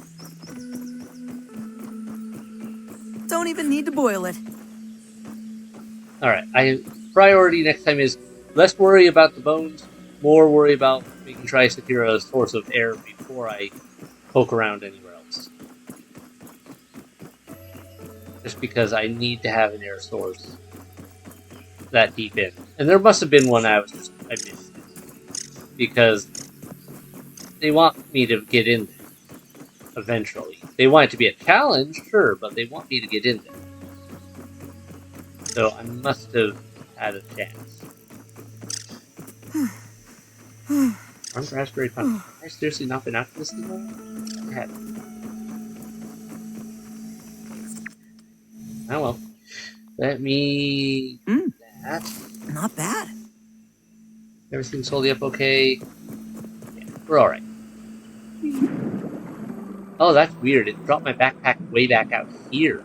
Don't even need to boil it. Alright, priority next time is less worry about the bones, more worry about making sure I secure a source of air before I poke around anywhere else. Just because I need to have an air source that deep in. And there must have been one I missed it. Because they want me to get in there eventually. They want it to be a challenge, sure, but they want me to get in there. So I must have had a chance. Armed raspberry punch. Have I seriously not been after this thing? I had. Oh well. Let me do that. Not bad. Everything's holding up okay. Yeah, we're alright. Oh, that's weird. It dropped my backpack way back out here.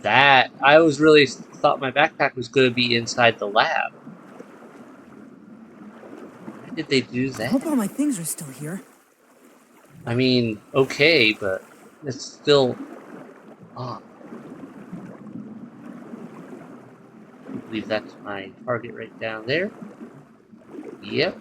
That I was really thought my backpack was going to be inside the lab. Why did they do that? Hope all my things are still here. I mean, okay, but it's still odd. I believe that's my target right down there. Yep.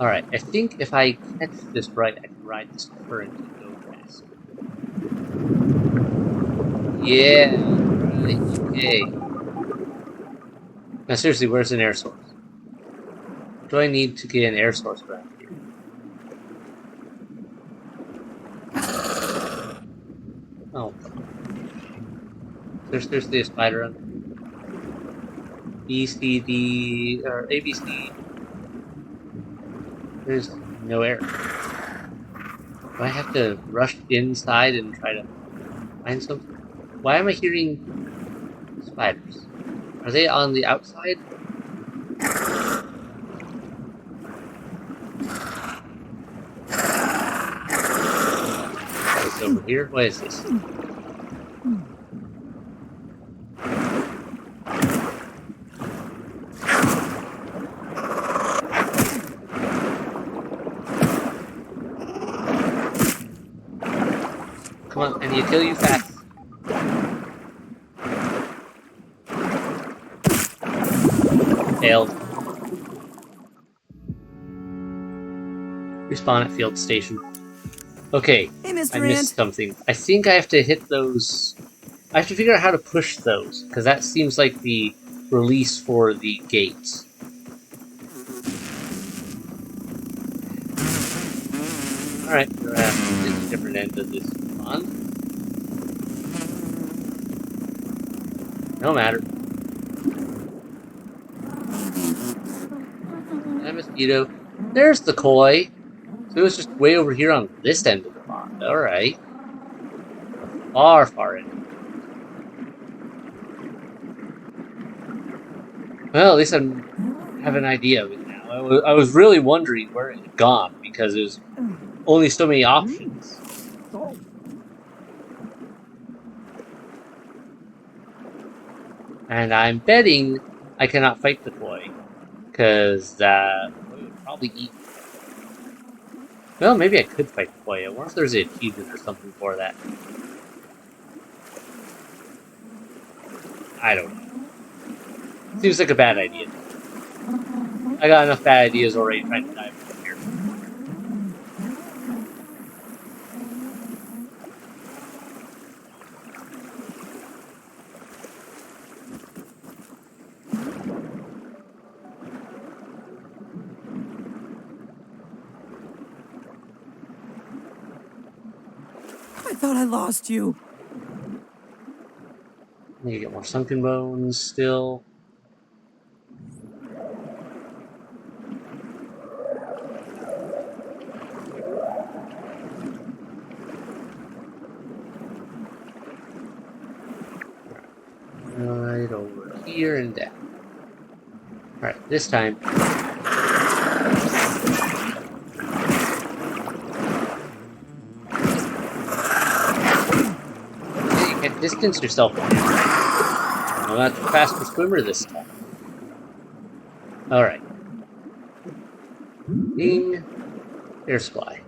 Alright, I think if I catch this right, I can ride this current and go faster. Yeah, right, okay. Now seriously, where's an air source? Do I need to get an air source around here? Oh, come on. There's seriously a spider on B, C, D, or A, B, C. There's no air. Do I have to rush inside and try to find something? Why am I hearing spiders? Are they on the outside? It's over here. What is this? Come on, I need to kill you fast. Failed. Respawn at field station. Okay, Hey, Mr. I missed something. I think I have to hit those. I have to figure out how to push those, because that seems like the release for the gates. Alright, we're at a different end of this pond. No matter. And mosquito. There's the koi. So it was just way over here on this end of the pond. Alright. Far, far in. Well, at least I have an idea of it now. I was really wondering where it had gone, because there's only so many options. And I'm betting I cannot fight the koi, because the koi would probably eat me. Well, maybe I could fight the koi. I wonder if there's an achievement or something for that. I don't know. Seems like a bad idea. I got enough bad ideas already trying to dive from here. I thought I lost you. Need to get more sunken bones still. Right over here and down. Alright, this time. Yeah, you can't distance yourself from him. I'm not a faster swimmer this time. Alright. Ding. Air supply.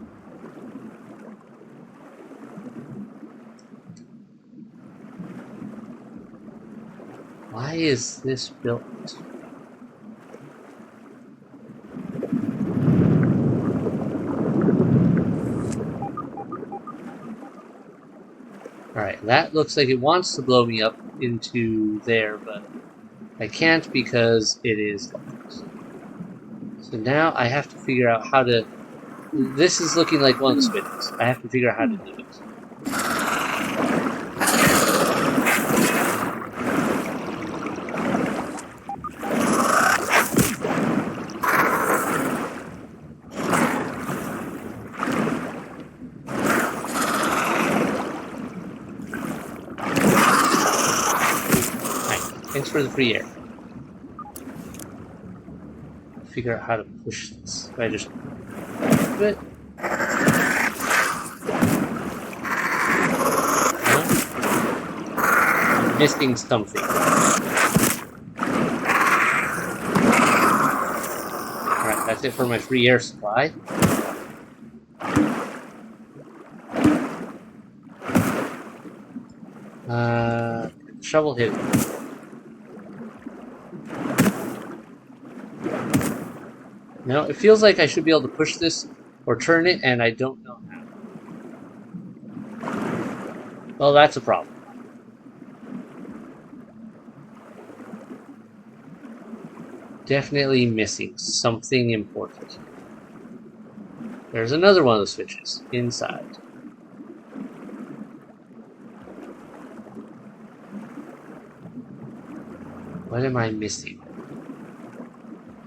Why is this built? Alright, that looks like it wants to blow me up into there, but I can't because it is locked. So now I have to figure out how to... This is looking like one of the switches. I have to figure out how to do it. Thanks for the free air. Figure out how to push this. If I just do it. No? I'm missing something. Alright, that's it for my free air supply. Shovel hit. No, it feels like I should be able to push this or turn it, and I don't know how. Well, that's a problem. Definitely missing something important. There's another one of the switches inside. What am I missing?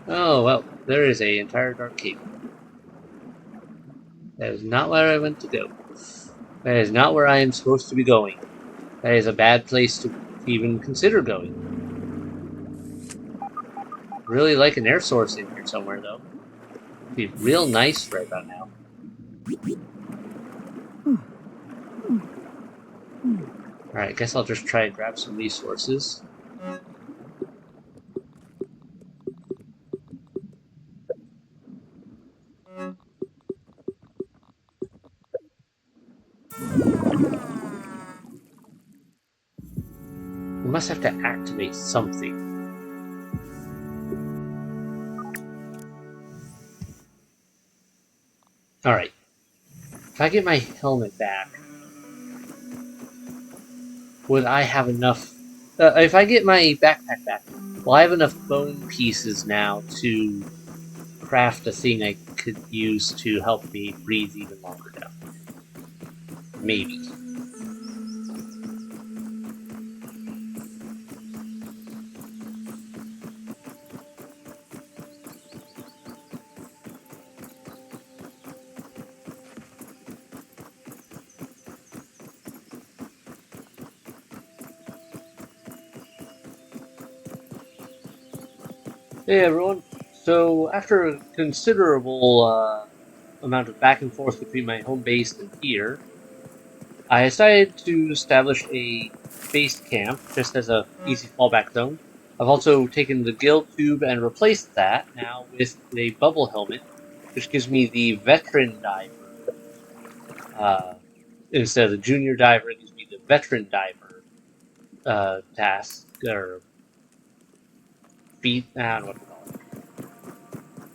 Oh, well, there is an entire dark cave. That is not where I went to go. That is not where I am supposed to be going. That is a bad place to even consider going. Really like an air source in here somewhere, though. It'd be real nice right about now. Alright, I guess I'll just try and grab some resources. We must have to activate something. Alright. If I get my helmet back, would I have enough... if I get my backpack back, will I have enough bone pieces now to craft a thing I could use to help me breathe even longer down? Maybe. Hey everyone, so after a considerable amount of back and forth between my home base and here, I decided to establish a base camp just as a easy fallback zone. I've also taken the gill tube and replaced that now with a bubble helmet, which gives me the veteran diver. Instead of the junior diver, it gives me the veteran diver task, or feat, I don't know what to call it.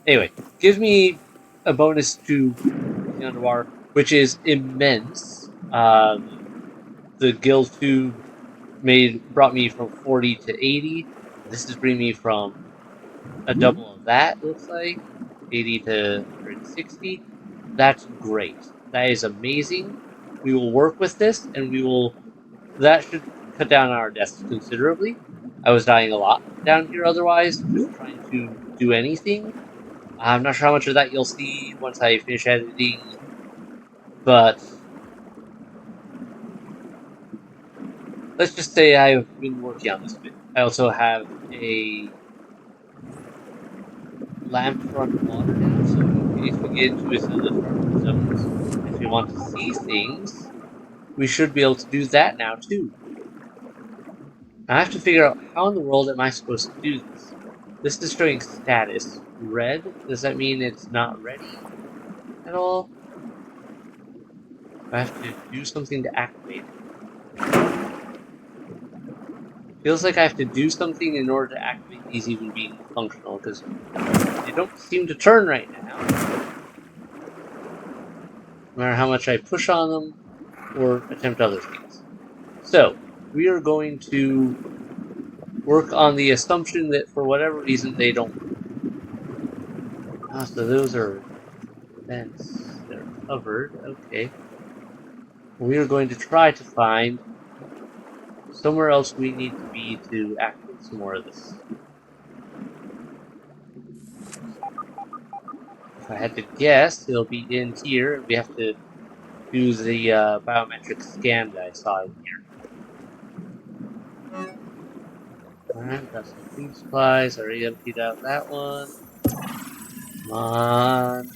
Anyway, gives me a bonus to the underwater, which is immense. The gill tube brought me from 40 to 80. This is bringing me from a double of that, looks like. 80 to 160. That's great. That is amazing. We will work with this, and that should cut down our deaths considerably. I was dying a lot down here otherwise, just trying to do anything. I'm not sure how much of that you'll see once I finish editing, but let's just say I've been working on this bit. I also have a lamp front water now, so in case we get into thunderstorm zones, if we want to see things, we should be able to do that now too. I have to figure out how in the world am I supposed to do this. This is showing status. Red? Does that mean it's not ready at all? I have to do something to activate it. Feels like I have to do something in order to activate these even being functional, because they don't seem to turn right now. No matter how much I push on them or attempt other things. So, we are going to work on the assumption that for whatever reason they don't work. Ah, so those are vents. They're covered. Okay. We are going to try to find somewhere else we need to be to activate some more of this. If I had to guess, it'll be in here. We have to do the biometric scan that I saw in here. Alright, got some food supplies. Already emptied out that one. Come on.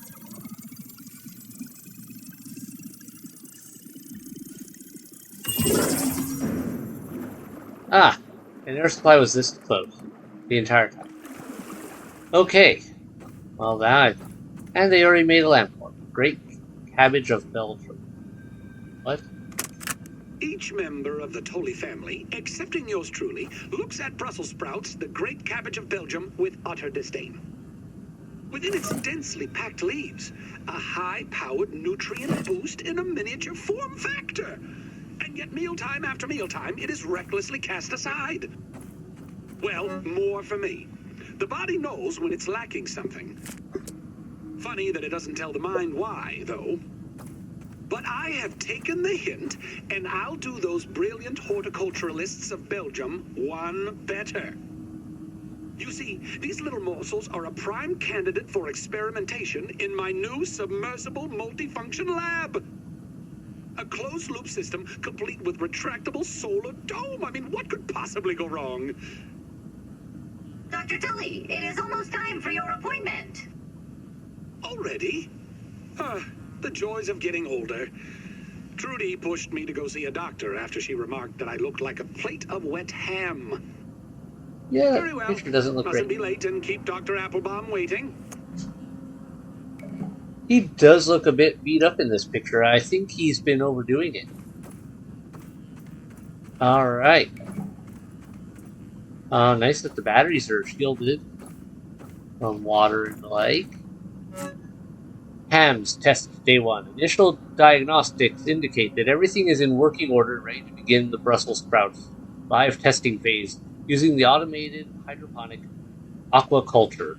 Ah! And air supply was this close the entire time. Okay. Well, and they already made a lamp for me. Great cabbage of Belgium. What? Each member of the Tully family, excepting yours truly, looks at Brussels sprouts, the great cabbage of Belgium, with utter disdain. Within its densely packed leaves, a high-powered nutrient boost in a miniature form factor. And yet mealtime after mealtime, it is recklessly cast aside. Well, more for me. The body knows when it's lacking something. Funny that it doesn't tell the mind why, though. But I have taken the hint, and I'll do those brilliant horticulturalists of Belgium one better. You see, these little morsels are a prime candidate for experimentation in my new submersible multifunction lab. A closed-loop system complete with retractable solar dome. I mean, what could possibly go wrong? Dr. Tully, it is almost time for your appointment. Already? The joys of getting older. Trudy pushed me to go see a doctor after she remarked that I looked like a plate of wet ham. Yeah, Very that well. picture doesn't look Mustn't great. be late and keep Dr. Applebaum waiting. He does look a bit beat up in this picture. I think he's been overdoing it. Alright. Nice that the batteries are shielded from water and the like. Hams test day 1. Initial diagnostics indicate that everything is in working order and ready to begin the Brussels sprouts live testing phase using the automated hydroponic aquaculture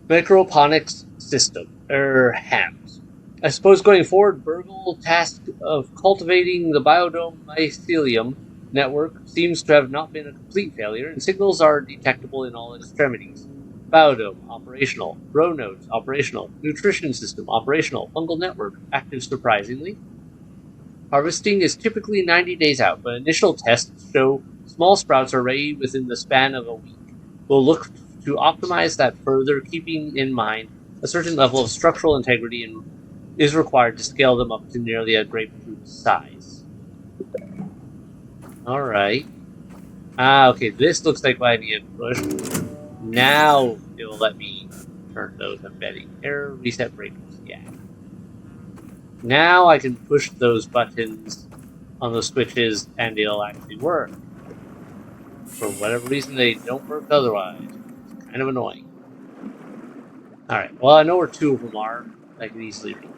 microponics system, Hams. I suppose going forward, Burgle's task of cultivating the biodome mycelium network seems to have not been a complete failure, and signals are detectable in all extremities. Biodome, operational. Grow nodes, operational. Nutrition system, operational. Fungal network, active surprisingly. Harvesting is typically 90 days out, but initial tests show small sprouts are ready within the span of a week. We'll look to optimize that further, keeping in mind a certain level of structural integrity and is required to scale them up to nearly a grapefruit size. Alright. Okay, this looks like what I need to push. Now it will let me turn those embedding. Error, reset breakers, yeah. Now I can push those buttons on the switches and it'll actually work. For whatever reason, they don't work otherwise. It's kind of annoying. Alright, well, I know where 2 of them are. I can easily reach.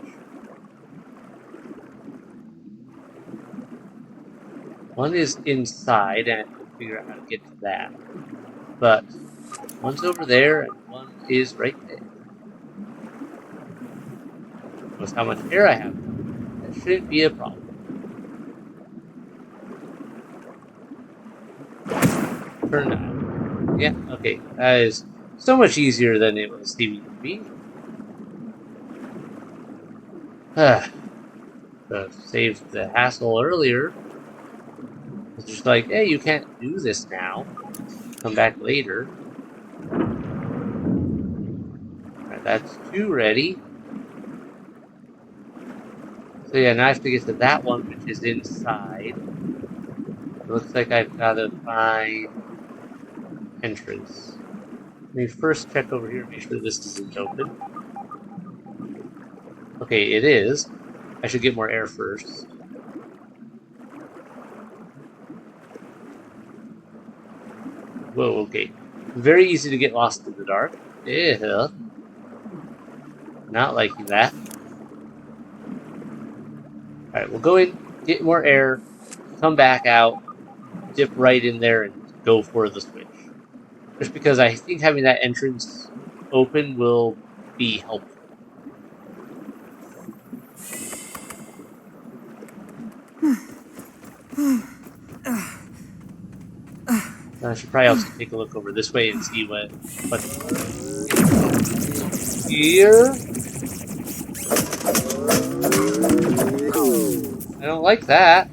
One is inside, and I have to figure out how to get to that. But one's over there, and one is right there. With how much air I have, that shouldn't be a problem. Turn on. Yeah, okay. That is so much easier than it was seeming to be. Saved the hassle earlier. It's just like, hey, you can't do this now. Come back later. Alright, that's 2 ready. So yeah, now I have to get to that one, which is inside. It looks like I've got to find entrance. Let me first check over here, make sure this isn't open. Okay, it is. I should get more air first. Whoa, okay. Very easy to get lost in the dark. Yeah. Not liking that. Alright, we'll go in, get more air, come back out, dip right in there, and go for the switch. Just because I think having that entrance open will be helpful. I should probably also take a look over this way and see what's here. I don't like that.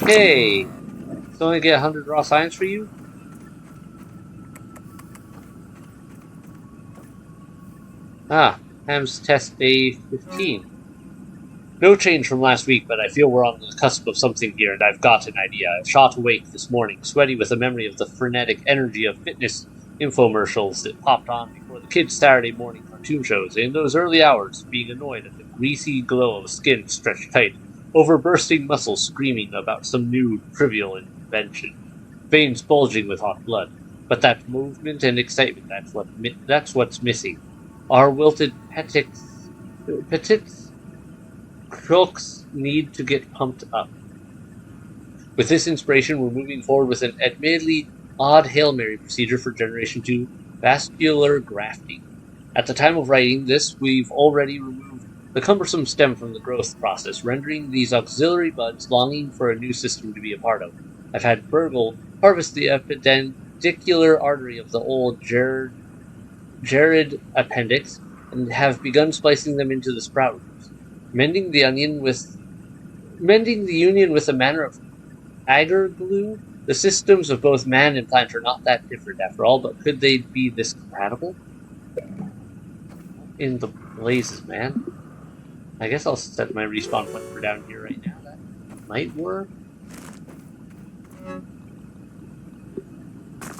Okay. So only get 100 raw science for you? Ah, Ham's test day 15. No change from last week, but I feel we're on the cusp of something here, and I've got an idea. I shot awake this morning, sweaty with a memory of the frenetic energy of fitness infomercials that popped on before the kids' Saturday morning cartoon shows. In those early hours, being annoyed at the greasy glow of skin stretched tight, over bursting muscles screaming about some new trivial invention, veins bulging with hot blood. But that movement and excitement, that's what's missing. Our wilted petits crooks need to get pumped up. With this inspiration, we're moving forward with an admittedly odd Hail Mary procedure for Generation 2 vascular grafting. At the time of writing this, we've already removed the cumbersome stem from the growth process, rendering these auxiliary buds longing for a new system to be a part of. I've had Burgle harvest the epidendicular artery of the old Jared appendix and have begun splicing them into the sprout roots. Mending the union with a manner of agar glue, the systems of both man and plant are not that different after all, but could they be this compatible? In the blazes, man. I guess I'll set my respawn point for down here right now. That might work.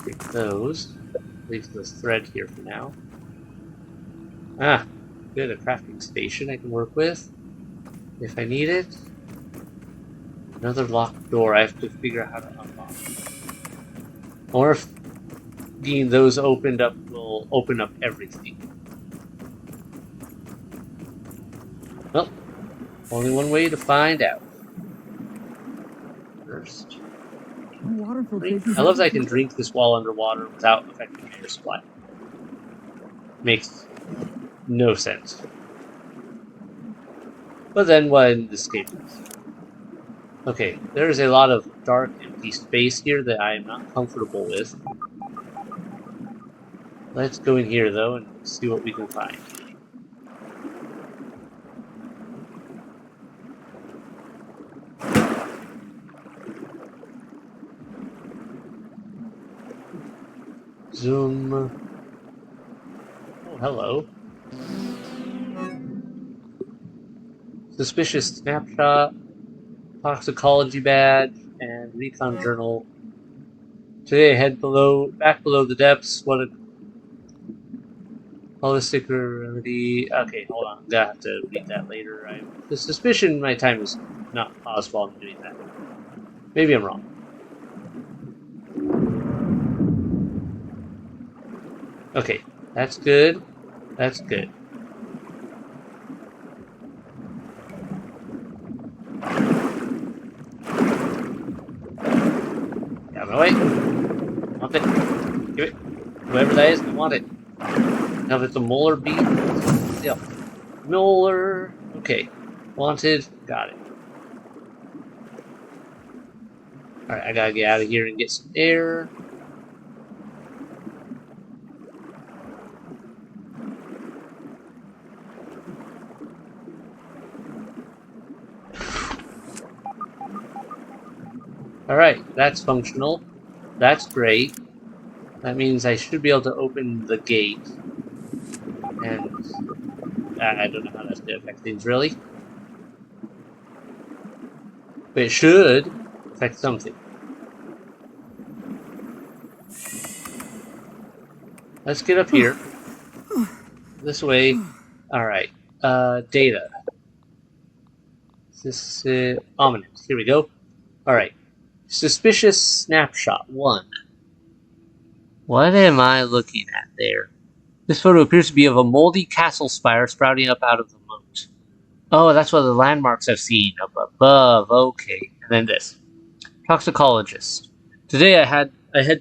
Take those. Leave this thread here for now. Ah, good, a crafting station I can work with if I need it. Another locked door. I have to figure out how to unlock. Or if getting those opened up will open up everything. Well, only one way to find out. First. I love that I can drink this while underwater without affecting my air supply. Makes no sense. But then when this escapes. Okay, there's a lot of dark, empty space here that I am not comfortable with. Let's go in here, though, and see what we can find. Zoom. Oh, hello. Suspicious snapshot, toxicology badge, and recon journal. Today I head back below the depths. What a holistic remedy. Okay, hold on. I'm gonna have to read that later. I have the suspicion my time is not paused while I'm doing that. Maybe I'm wrong. Okay, that's good. That's good. Get out of my way. Want it. Give it. Whoever that is, I want it. Now if it's a molar beat, yeah. Molar. Okay. Wanted. Got it. Alright, I gotta get out of here and get some air. Alright, that's functional. That's great. That means I should be able to open the gate. And I don't know how that's going to affect things, really. But it should affect something. Let's get up here. This way. Alright. Data. This is ominous. Here we go. Alright. Suspicious snapshot 1. What am I looking at there? This photo appears to be of a moldy castle spire sprouting up out of the moat. Oh, that's one of the landmarks I've seen up above. Okay. And then this. Toxicologist. Today I head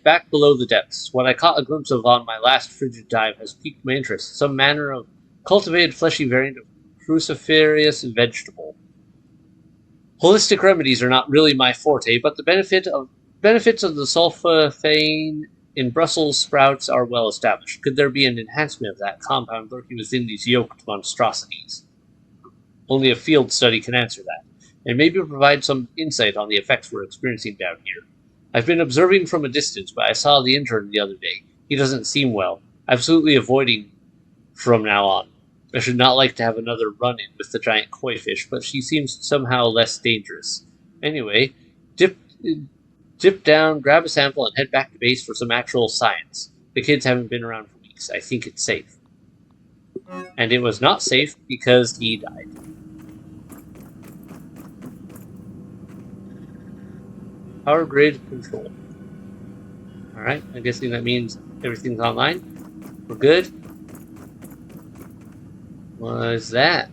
back below the depths. What I caught a glimpse of on my last frigid dive has piqued my interest. Some manner of cultivated fleshy variant of cruciferous vegetable. Holistic remedies are not really my forte, but the benefits of the sulforaphane in Brussels sprouts are well established. Could there be an enhancement of that compound lurking within these yoked monstrosities? Only a field study can answer that, and maybe provide some insight on the effects we're experiencing down here. I've been observing from a distance, but I saw the intern the other day. He doesn't seem well. Absolutely avoiding from now on. I should not like to have another run-in with the giant koi fish, but she seems somehow less dangerous. Anyway, dip down, grab a sample, and head back to base for some actual science. The kids haven't been around for weeks. I think it's safe. And it was not safe because he died. Power grid control. Alright, I'm guessing that means everything's online. We're good. What is that?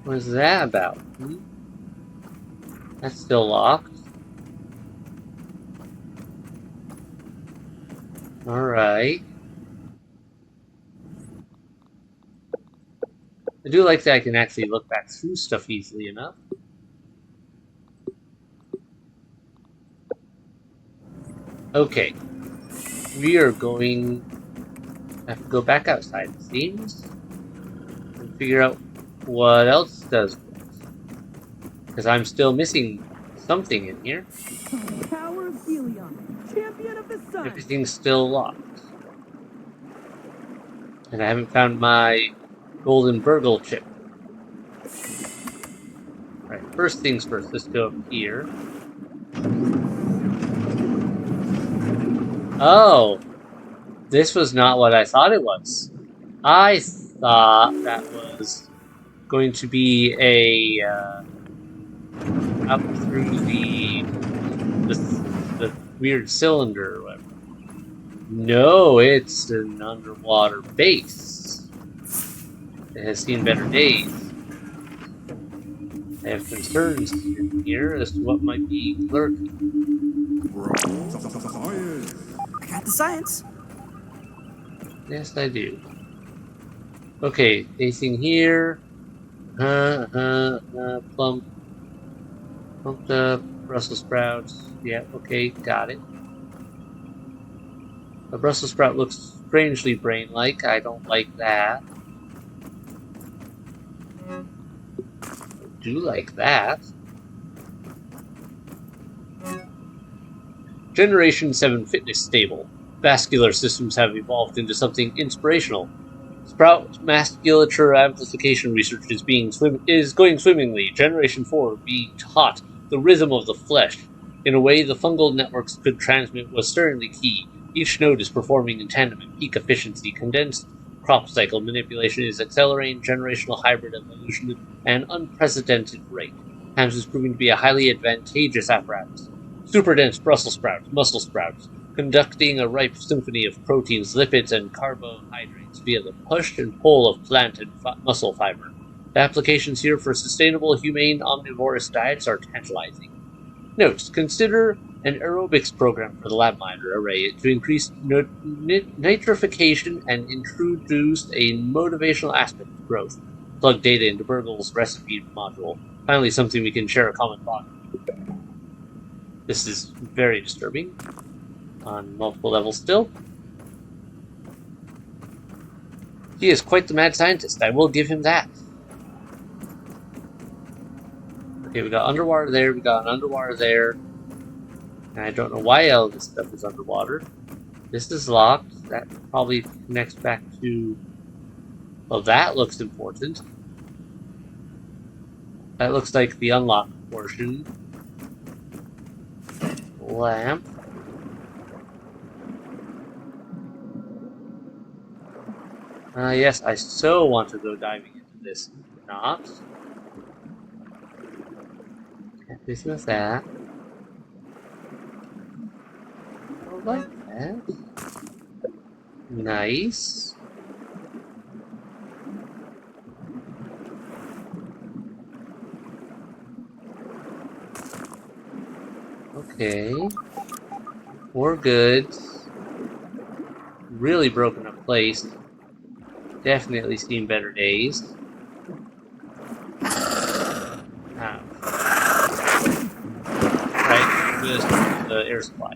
What is that about? That's still locked. Alright. I do like that I can actually look back through stuff easily enough. Okay. We are going to have to go back outside, it seems, and figure out what else does what. Because I'm still missing something in here. Power of Helion, champion of the sun. Everything's still locked. And I haven't found my golden burgle chip. Alright, first things first, let's go up here. Oh! This was not what I thought it was. I thought that was going to be a up through the weird cylinder or whatever. No, it's an underwater base. It has seen better days. I have concerns in here as to what might be lurking. I got the science. Yes, I do. Okay, anything here? Plump. Pumped up, Brussels sprouts. Yeah, okay, got it. A Brussels sprout looks strangely brain-like. I don't like that. I do like that. Generation 7 fitness stable. Vascular systems have evolved into something inspirational. Sprout musculature amplification research is going swimmingly. Generation 4 being taught the rhythm of the flesh. In a way the fungal networks could transmit was certainly key. Each node is performing in tandem at peak efficiency. Condensed crop cycle manipulation is accelerating generational hybrid evolution at an unprecedented rate. Hams is proving to be a highly advantageous apparatus. Super dense Brussels sprouts, muscle sprouts, conducting a ripe symphony of proteins, lipids, and carbohydrates via the push and pull of plant and muscle fiber. The applications here for sustainable, humane, omnivorous diets are tantalizing. Notes: consider an aerobics program for the lab monitor array to increase nitrification and introduce a motivational aspect of growth. Plug data into Burgle's recipe module. Finally, something we can share a common bond. This is very disturbing on multiple levels still. He is quite the mad scientist, I will give him that. Okay, we got underwater there, we got an underwater there. And I don't know why all this stuff is underwater. This is locked. That probably connects back to... Well, that looks important. That looks like the unlocked portion. Lamp. Yes, I so want to go diving into this. Not. Can't dismiss that. I like that. Nice. Okay. We're good. Really broken up place. Definitely seen better days. Ow. Right, just the air supply.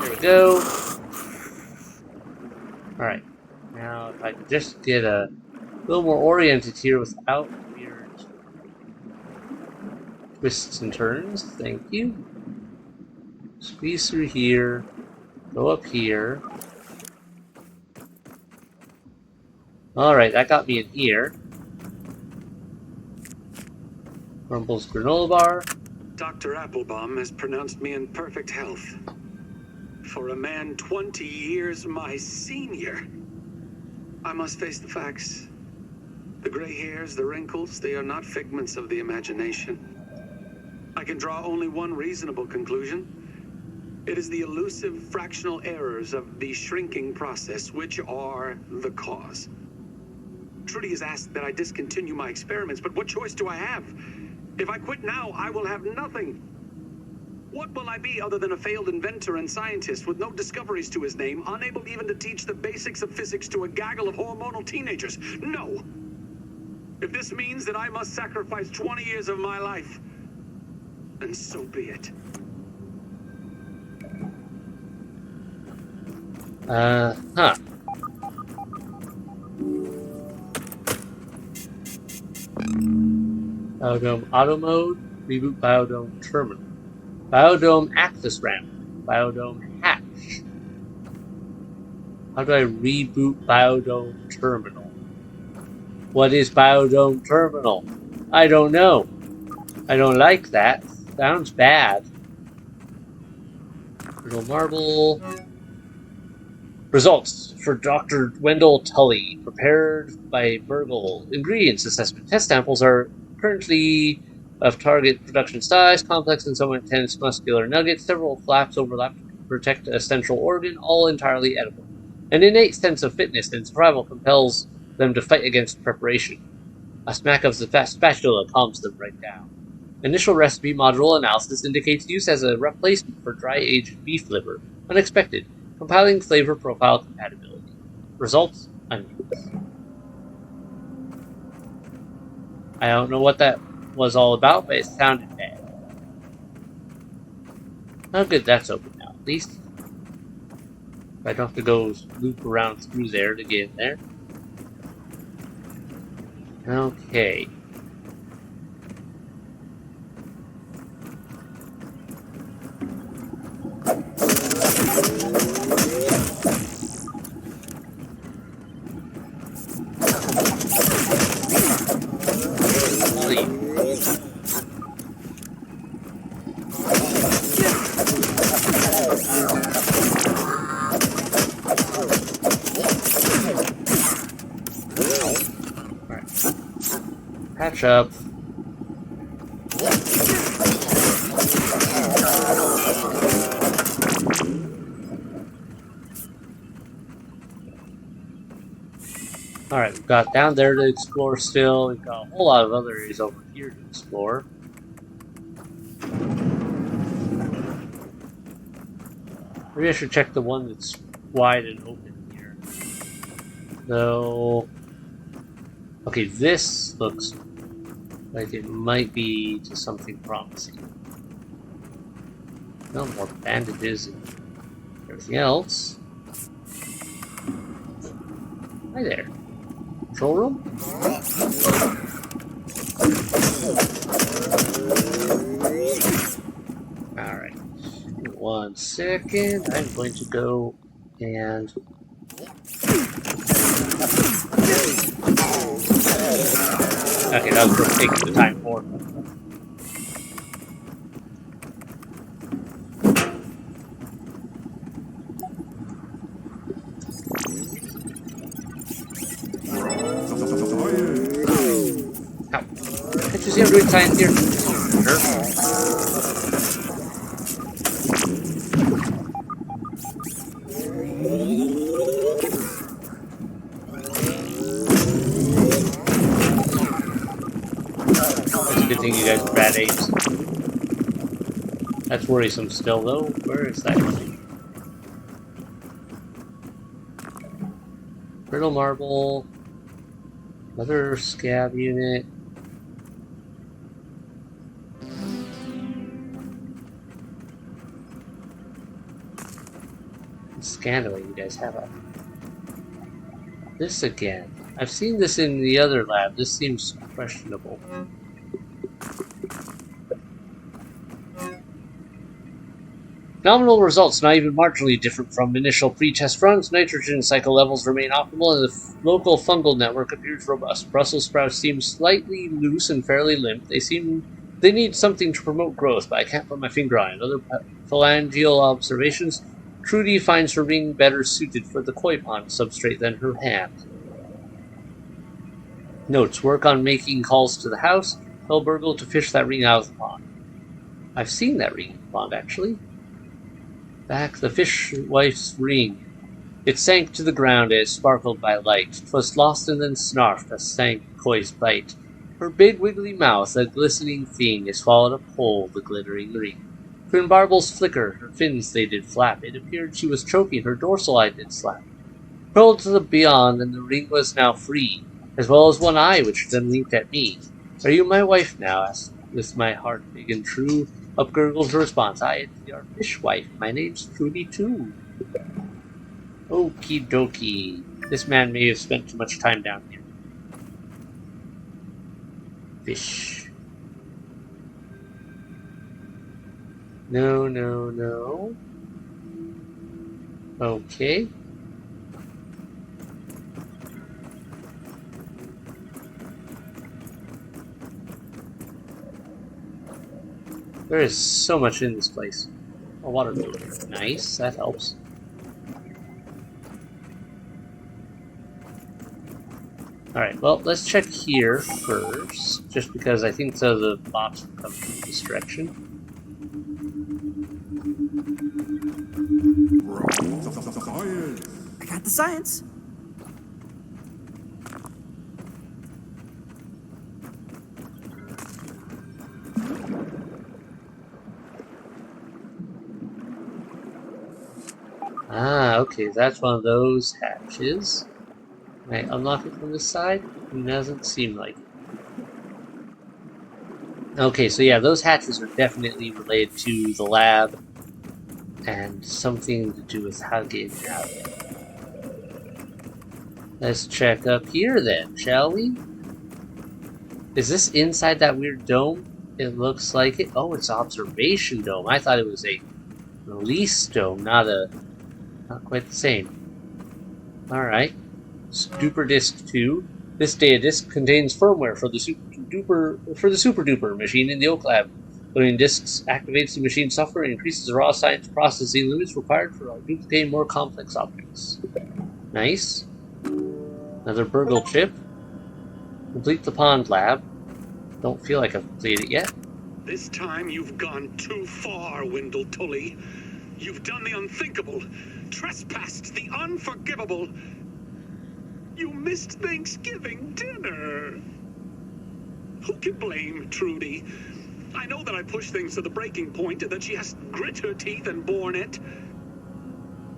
There we go. Alright. Now, if I could just get a little more oriented here without weird twists and turns. Thank you. Squeeze through here. Go up here. Alright, that got me in here. Rumble's granola bar. Dr. Applebaum has pronounced me in perfect health. For a man 20 years my senior, I must face the facts. The gray hairs, the wrinkles, they are not figments of the imagination. I can draw only one reasonable conclusion. It is the elusive fractional errors of the shrinking process which are the cause. Trudy has asked that I discontinue my experiments, but what choice do I have? If I quit now, I will have nothing. What will I be other than a failed inventor and scientist with no discoveries to his name, unable even to teach the basics of physics to a gaggle of hormonal teenagers? No! If this means that I must sacrifice 20 years of my life, then so be it. Huh. Biodome auto mode, reboot biodome terminal. Biodome access ramp, biodome hatch. How do I reboot biodome terminal? What is biodome terminal? I don't know. I don't like that. Sounds bad. Little marble. Results for Dr. Wendell Tully, prepared by Burgle. Ingredients assessment. Test samples are currently of target production size, complex and somewhat intense muscular nuggets. Several flaps overlap to protect a central organ, all entirely edible. An innate sense of fitness and survival compels them to fight against preparation. A smack of the spatula calms them right down. Initial recipe module analysis indicates use as a replacement for dry-aged beef liver. Unexpected. Compiling flavor profile compatibility. Results, onions. I don't know what that was all about, but it sounded bad. Oh good, that's open now, at least. I don't have to go loop around through there to get in there. Okay. Patch up. Alright, we've got down there to explore still. We've got a whole lot of other areas over here to explore. Maybe I should check the one that's wide and open here. Though... Okay, this looks like it might be to something promising. No more bandages. Anything else? Hi there. Control room? Alright. 1 second. I'm going to go and... Okay, that was worth taking the time for. Ow. Can't you see I'm doing science here? Sure. It's a good thing you guys are bad apes. That's worrisome still, though. Where is that going? Brittle marble. Another scab unit. Scandal, you guys have a... This again. I've seen this in the other lab. This seems questionable. Nominal results not even marginally different from initial pre-test runs. Nitrogen cycle levels remain optimal and the local fungal network appears robust. Brussels sprouts seem slightly loose and fairly limp. They need something to promote growth, but I can't put my finger on it. Other phalangeal observations. Trudy finds her ring better suited for the koi pond substrate than her hand. Notes: work on making calls to the house. Tell Burgle to fish that ring out of the pond. I've seen that ring in the pond, actually. Back the fishwife's ring. It sank to the ground as sparkled by light. 'Twas lost and then snarfed as sank koi's bite. Her big wiggly mouth, a glistening thing, is swallowed up whole, the glittering ring. Twin barbels flicker, her fins they did flap. It appeared she was choking, her dorsal eye did slap. Hurled to the beyond, and the ring was now free, as well as one eye which then winked at me. Are you my wife now? Asked with my heart big and true. Up gurgled her response. I am your fishwife. My name's Trudy too. Okie dokie. This man may have spent too much time down here. Fish. No, no, no. Okay. There is so much in this place. A water filter. Nice, that helps. Alright, well, let's check here first, just because I think so the bots will come from this direction. I got the science. Ah, okay, that's one of those hatches. Can I unlock it from this side? It doesn't seem like it. Okay, so yeah, those hatches are definitely related to the lab and something to do with how to get out. Let's check up here then, shall we? Is this inside that weird dome? It looks like it. Oh, it's observation dome. I thought it was a release dome, not quite the same. Alright. Duper Disk 2. This data disk contains firmware for the super duper machine in the Oak Lab. Loading disks activates the machine software and increases the raw science processing limits required for duplicating more complex objects. Nice. Another Burgle chip. Complete the pond lab. Don't feel like I've completed it yet. This time you've gone too far, Wendell Tully. You've done the unthinkable, trespassed the unforgivable. You missed Thanksgiving dinner. Who can blame Trudy? I know that I pushed things to the breaking point and that she has grit her teeth and borne it.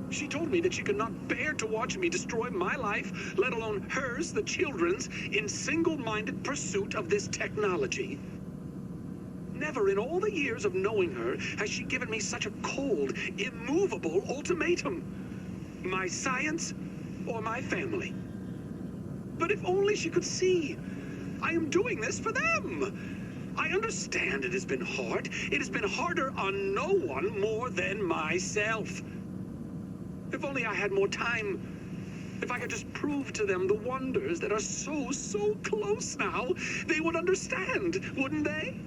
She told me that she could not bear to watch me destroy my life, let alone hers, the children's, in single-minded pursuit of this technology. Never in all the years of knowing her has she given me such a cold, immovable ultimatum. My science or my family. But if only she could see. I am doing this for them. I understand it has been hard. It has been harder on no one more than myself. If only I had more time. If I could just prove to them the wonders that are so close now, they would understand, wouldn't they?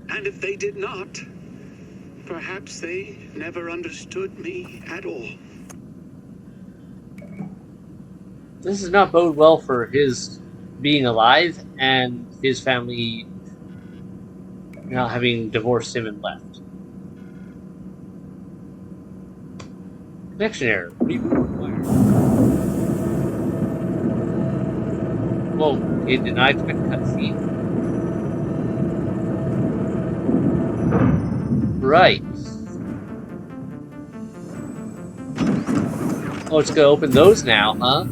And if they did not, perhaps they never understood me at all. This does not bode well for his being alive and his family not having divorced him and left. Connection error. Reboot required. Whoa, it did not expect cutscene. Right. Oh, it's gonna open those now, huh?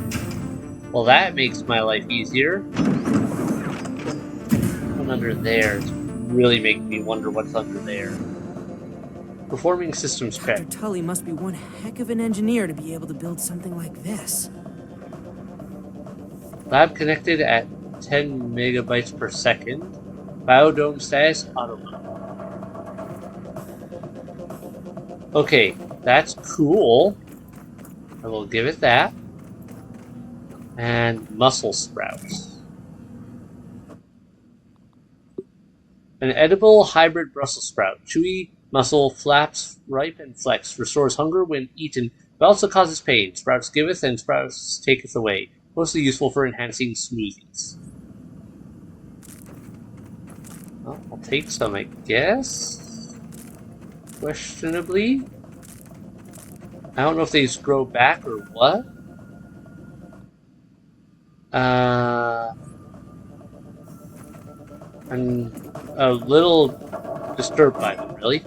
Well, that makes my life easier. One under there is really making me wonder what's under there. Performing systems check. Dr. Tully must be one heck of an engineer to be able to build something like this. Lab connected at 10 megabytes per second. Biodome status auto. Okay, that's cool. I will give it that. And muscle sprouts. An edible hybrid Brussels sprout. Chewy muscle flaps, ripe and flex. Restores hunger when eaten, but also causes pain. Sprouts giveth and sprouts taketh away. Mostly useful for enhancing smoothies. Well, I'll take some, I guess. Questionably. I don't know if they grow back or what. I'm a little disturbed by them, really.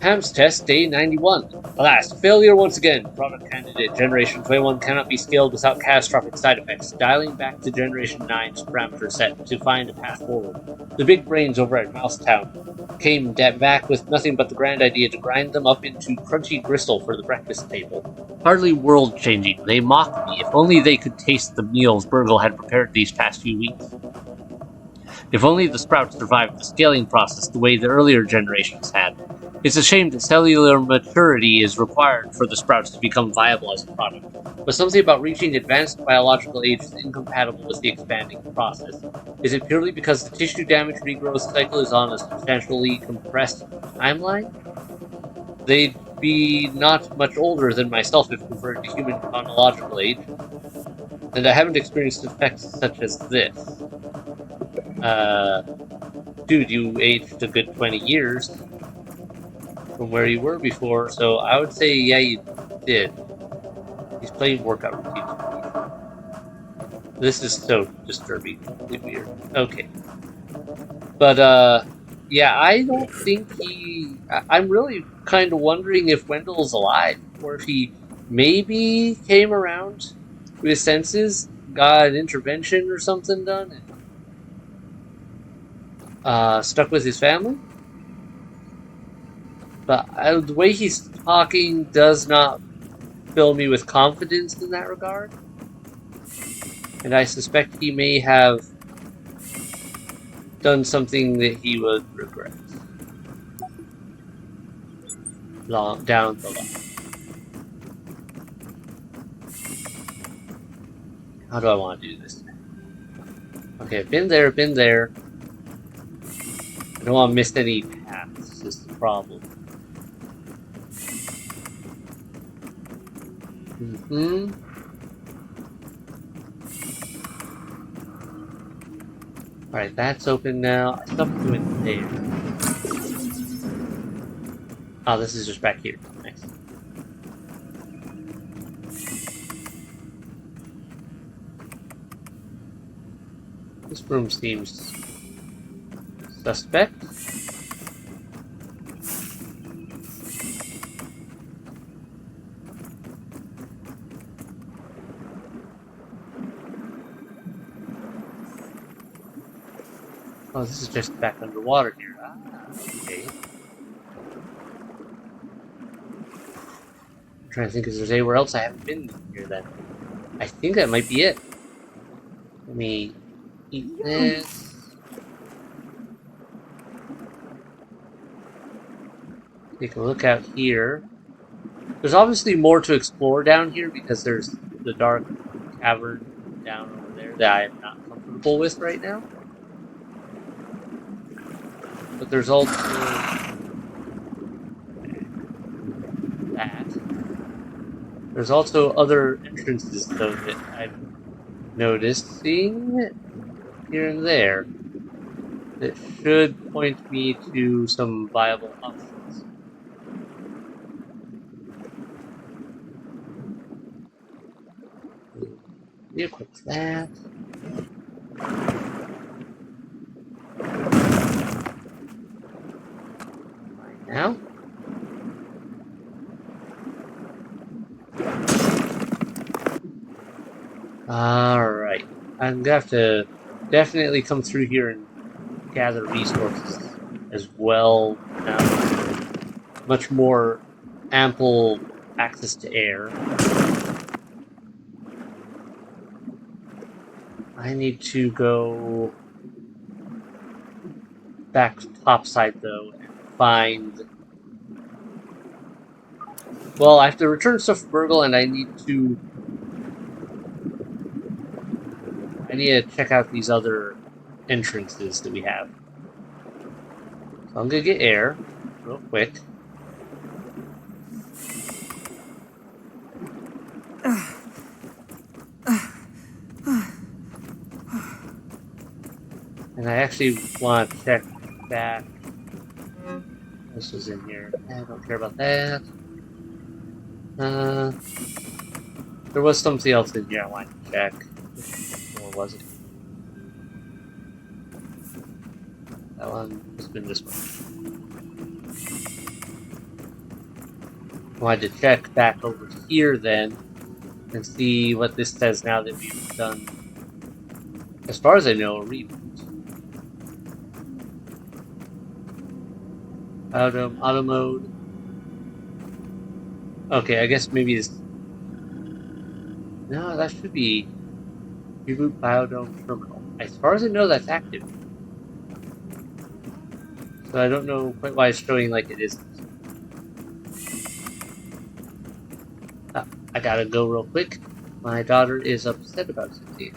Ham's test, day 91. Alas, failure once again. Product candidate Generation 21 cannot be scaled without catastrophic side effects. Dialing back to Generation 9's parameter set to find a path forward. The big brains over at Mousetown came back with nothing but the grand idea to grind them up into crunchy gristle for the breakfast table. Hardly world-changing. They mocked me. If only they could taste the meals Burgle had prepared these past few weeks. If only the sprouts survived the scaling process the way the earlier generations had. It's a shame that cellular maturity is required for the sprouts to become viable as a product, but something about reaching advanced biological age is incompatible with the expanding process. Is it purely because the tissue damage regrowth cycle is on a substantially compressed timeline? They'd be not much older than myself if converted to human chronological age, and I haven't experienced effects such as this. Dude, you aged a good 20 years from where you were before, so I would say, yeah, you did. He's playing workout routines. This is so disturbingly weird. Okay. But, yeah, I don't think I'm really kind of wondering if Wendell's alive, or if he maybe came around to his senses, got an intervention or something done, and stuck with his family. But the way he's talking does not fill me with confidence in that regard. And I suspect he may have done something that he would regret. Down the line. How do I want to do this? Okay, I've been there, I don't want to miss any paths, is the problem. Alright, that's open now. I still have to do it there. Oh, this is just back here. Nice. This room seems suspect. Oh, this is just back underwater here. Ah, okay. I'm trying to think if there's anywhere else I haven't been here then. I think that might be it. Let me eat this. Take a look out here. There's obviously more to explore down here because there's the dark cavern down over there that I am not comfortable with right now. But there's also that. There's also other entrances though that I'm noticing here and there that should point me to some viable options. Equip that. Right now. Alright. I'm gonna have to definitely come through here and gather resources as well now. Much more ample access to air. I need to go back topside though and find. Well, I have to return stuff from Burgle, and I need to check out these other entrances that we have. So I'm gonna get air real quick. And I actually want to check back. This is in here. I don't care about that. There was something else in here I wanted to check. Or was it? That one has been this one. I wanted to check back over here then and see what this says now that we've done, as far as I know, a reboot. Auto mode. Okay, I guess maybe it's. No, that should be reboot biodome terminal. As far as I know, that's active. So I don't know quite why it's showing like it isn't. I gotta go real quick. My daughter is upset about something.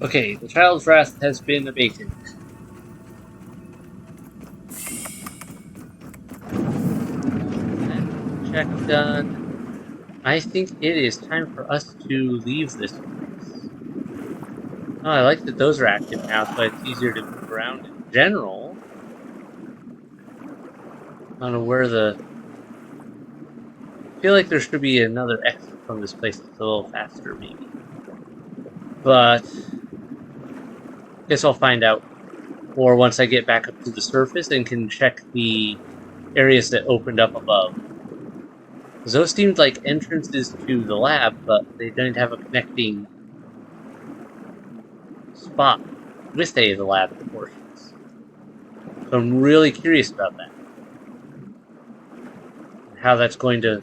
Okay, the child's wrath has been abated. Check done. I think it is time for us to leave this place. Oh, I like that those are active now, so it's easier to move around in general. I don't know where the... I feel like there should be another exit from this place that's a little faster, maybe. But... I guess I'll find out. Or once I get back up to the surface and can check the areas that opened up above. Because those seemed like entrances to the lab, but they didn't have a connecting spot with the lab portions. So I'm really curious about that. And how that's going to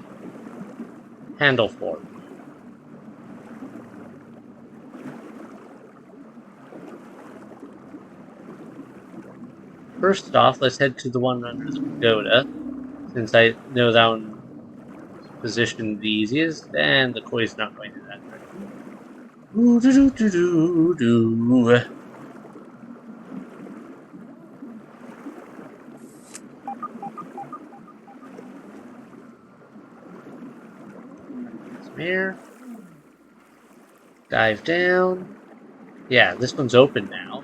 handle for me. First off, let's head to the one under the pagoda, since I know that one's positioned the easiest, and the koi's not going in that direction. Ooh, doo doo doo doo doo. Some air. Dive down. Yeah, this one's open now.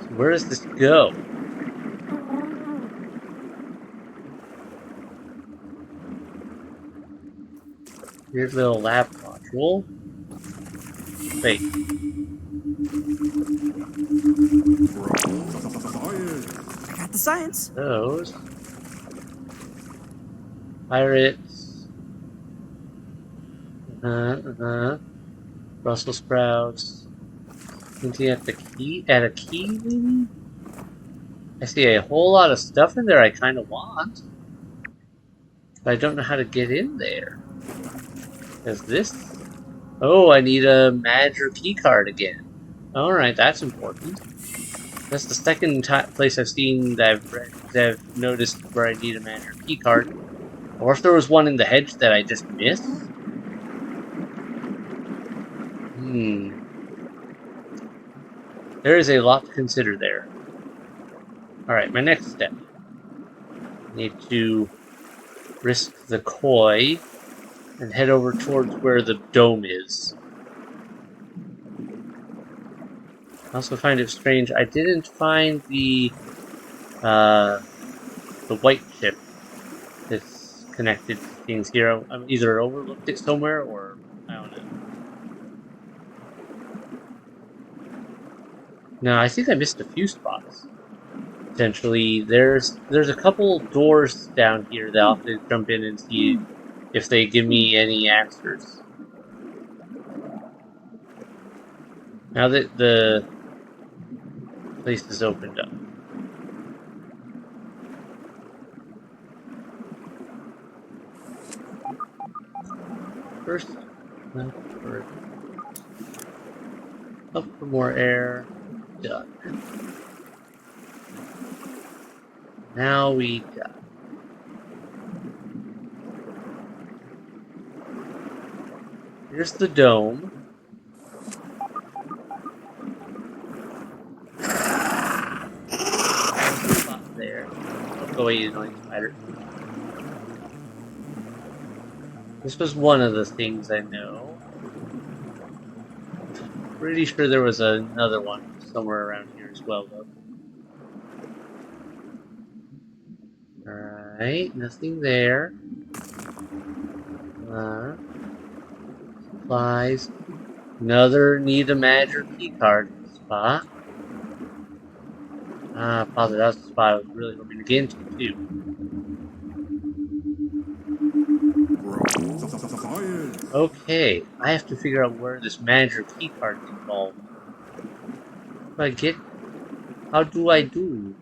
So where does this go? Weird little lab module. Wait. I got the science. Those. Pirates. Brussels sprouts. Hinting at the key? At a key, maybe? I see a whole lot of stuff in there I kind of want. But I don't know how to get in there. Is this? Oh, I need a Madger key card again. Alright, that's important. That's the second place I've seen that I've noticed where I need a Madger key card. Or if there was one in the hedge that I just missed. There is a lot to consider there. Alright, my next step. I need to risk the koi and head over towards where the dome is. I also find it strange, I didn't find the white chip that's connected to things here. I've either overlooked it somewhere or I don't know. No, I think I missed a few spots. Potentially, there's a couple doors down here that I'll have to jump in and see if they give me any answers. Now that the place is opened up. First, up for more air. Done. Now we got. Here's the dome. Spot there. Don't go away, you annoying spider. This was one of the things I know. Pretty sure there was another one somewhere around here as well, though. Alright, nothing there. Supplies. Another need a Madger keycard spot. Positive, that's the spot I was really hoping to get into, too. Okay, I have to figure out where this Madger keycard is involved. How do I do?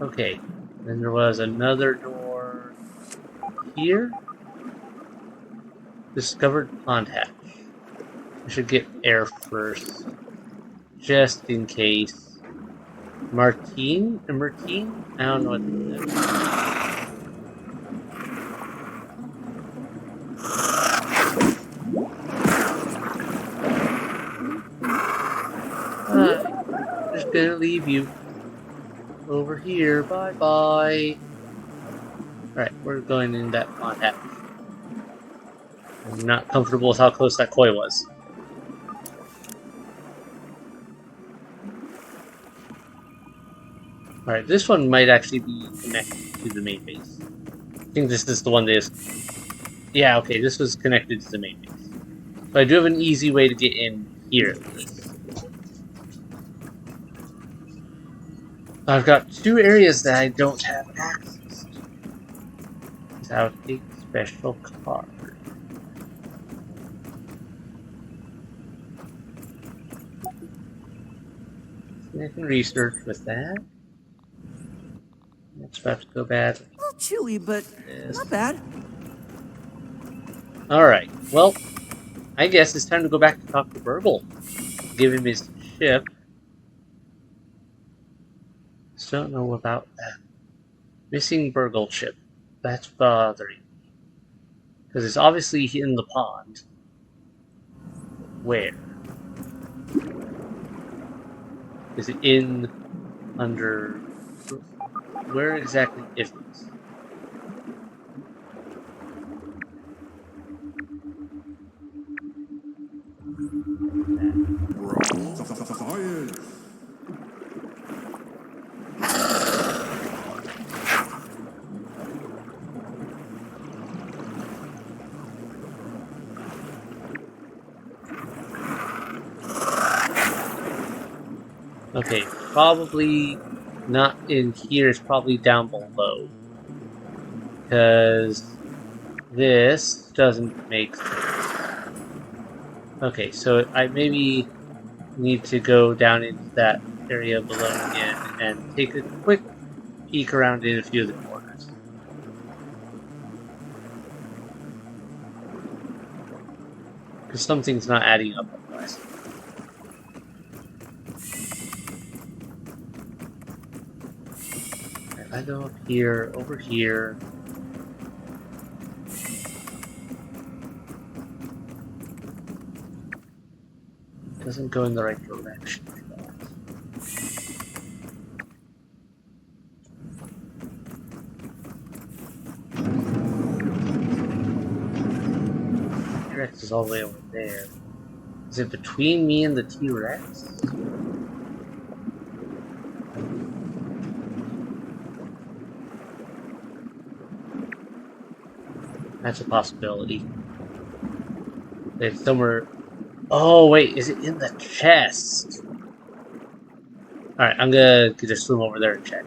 Okay, then there was another door here. Discovered pond hatch. I should get air first, just in case. Martine? I don't know what that is. gonna leave you over here. Bye bye. Alright, we're going in that pond hatch. I'm not comfortable with how close that koi was. Alright, this one might actually be connected to the main base. I think this is the one that is... Yeah, okay, this was connected to the main base. So I do have an easy way to get in here at least. I've got 2 areas that I don't have access to without a special card. I can research with that. It's about to go bad. A little chilly, but not bad. Alright, well, I guess it's time to go back to talk to Burgle. Give him his ship. Still don't know about that. Missing Burgle ship. That's bothering me. Because it's obviously in the pond. Where? Is it in, under... Where exactly is it? Science. Okay, probably not in here, it's probably down below. Because this doesn't make sense. Okay, so I maybe need to go down into that area below again and take a quick peek around in a few of the corners. Because something's not adding up otherwise. If I go up here, over here. It doesn't go in the right direction. T-Rex is all the way over there. Is it between me and the T-Rex? That's a possibility. It's somewhere... Oh, wait, is it in the chest? Alright, I'm gonna just swim over there and check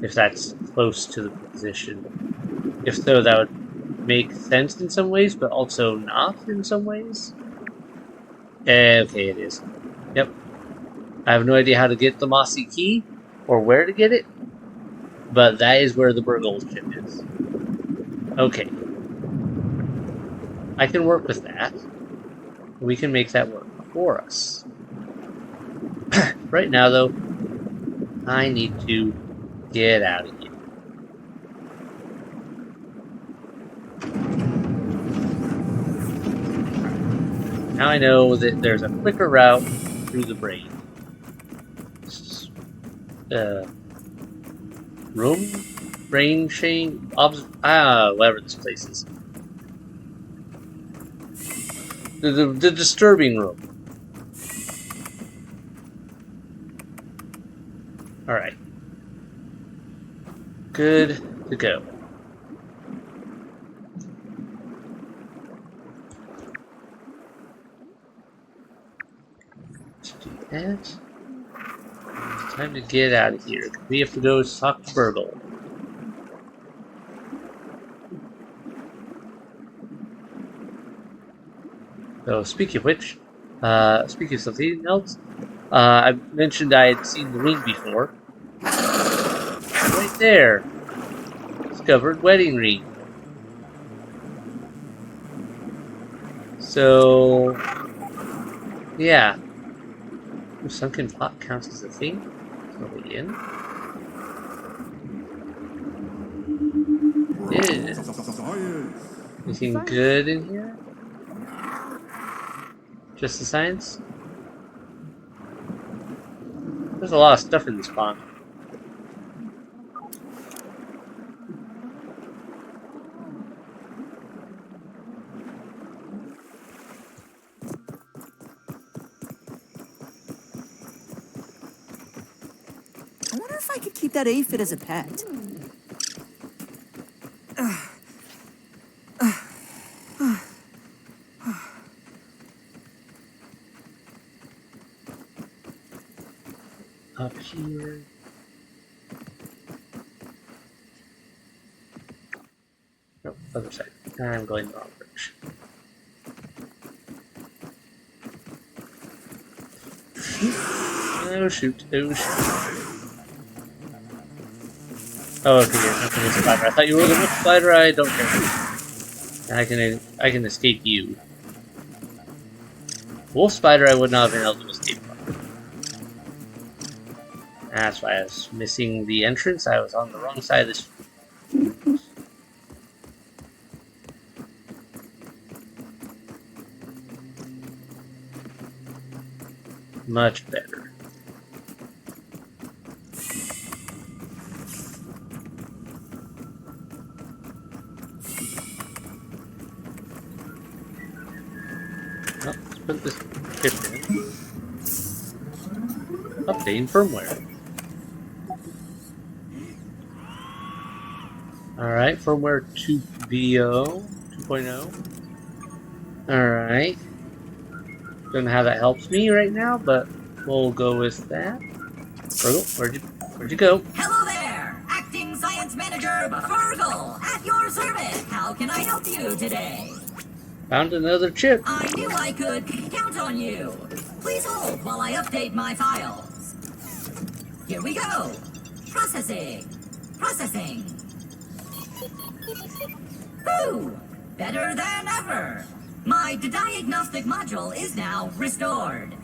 if that's close to the position. If so, that would make sense in some ways, but also not in some ways. Okay, it is. Yep. I have no idea how to get the Mossy Key, or where to get it, but that is where the Burgle ship is. Okay. I can work with that. We can make that work for us. Right now, though, I need to get out of here. Now I know that there's a quicker route through the brain. Room? Brain chain? Whatever this place is. The disturbing room. Alright. Good to go. Let's do that. It's time to get out of here. We have to go talk to Burgle. So, speaking of which, speaking of something else, I mentioned I had seen the ring before. Right there! Discovered wedding ring. So, yeah. Ooh, sunken pot counts as a thing? Nobody in. Yeah. Anything good in here? Just the science? There's a lot of stuff in this pond. I wonder if I could keep that aphid as a pet. Up here. No, other side. I'm going the wrong direction. Oh shoot, oh shoot. Oh, okay, you're not gonna spider. I thought you were the wolf spider, I don't care. I can escape you. Wolf spider I would not have been able to escape from. That's why I was missing the entrance. I was on the wrong side of this. Much better. Well, let's put this chip in. Updating firmware. Alright, firmware 2.0. Alright. Don't know how that helps me right now, but we'll go with that. Where'd you go? Hello there! Acting Science Manager Fergal, at your service! How can I help you today? Found another chip. I knew I could count on you. Please hold while I update my files. Here we go. Processing. Processing. Whew! Better than ever. My diagnostic module is now restored.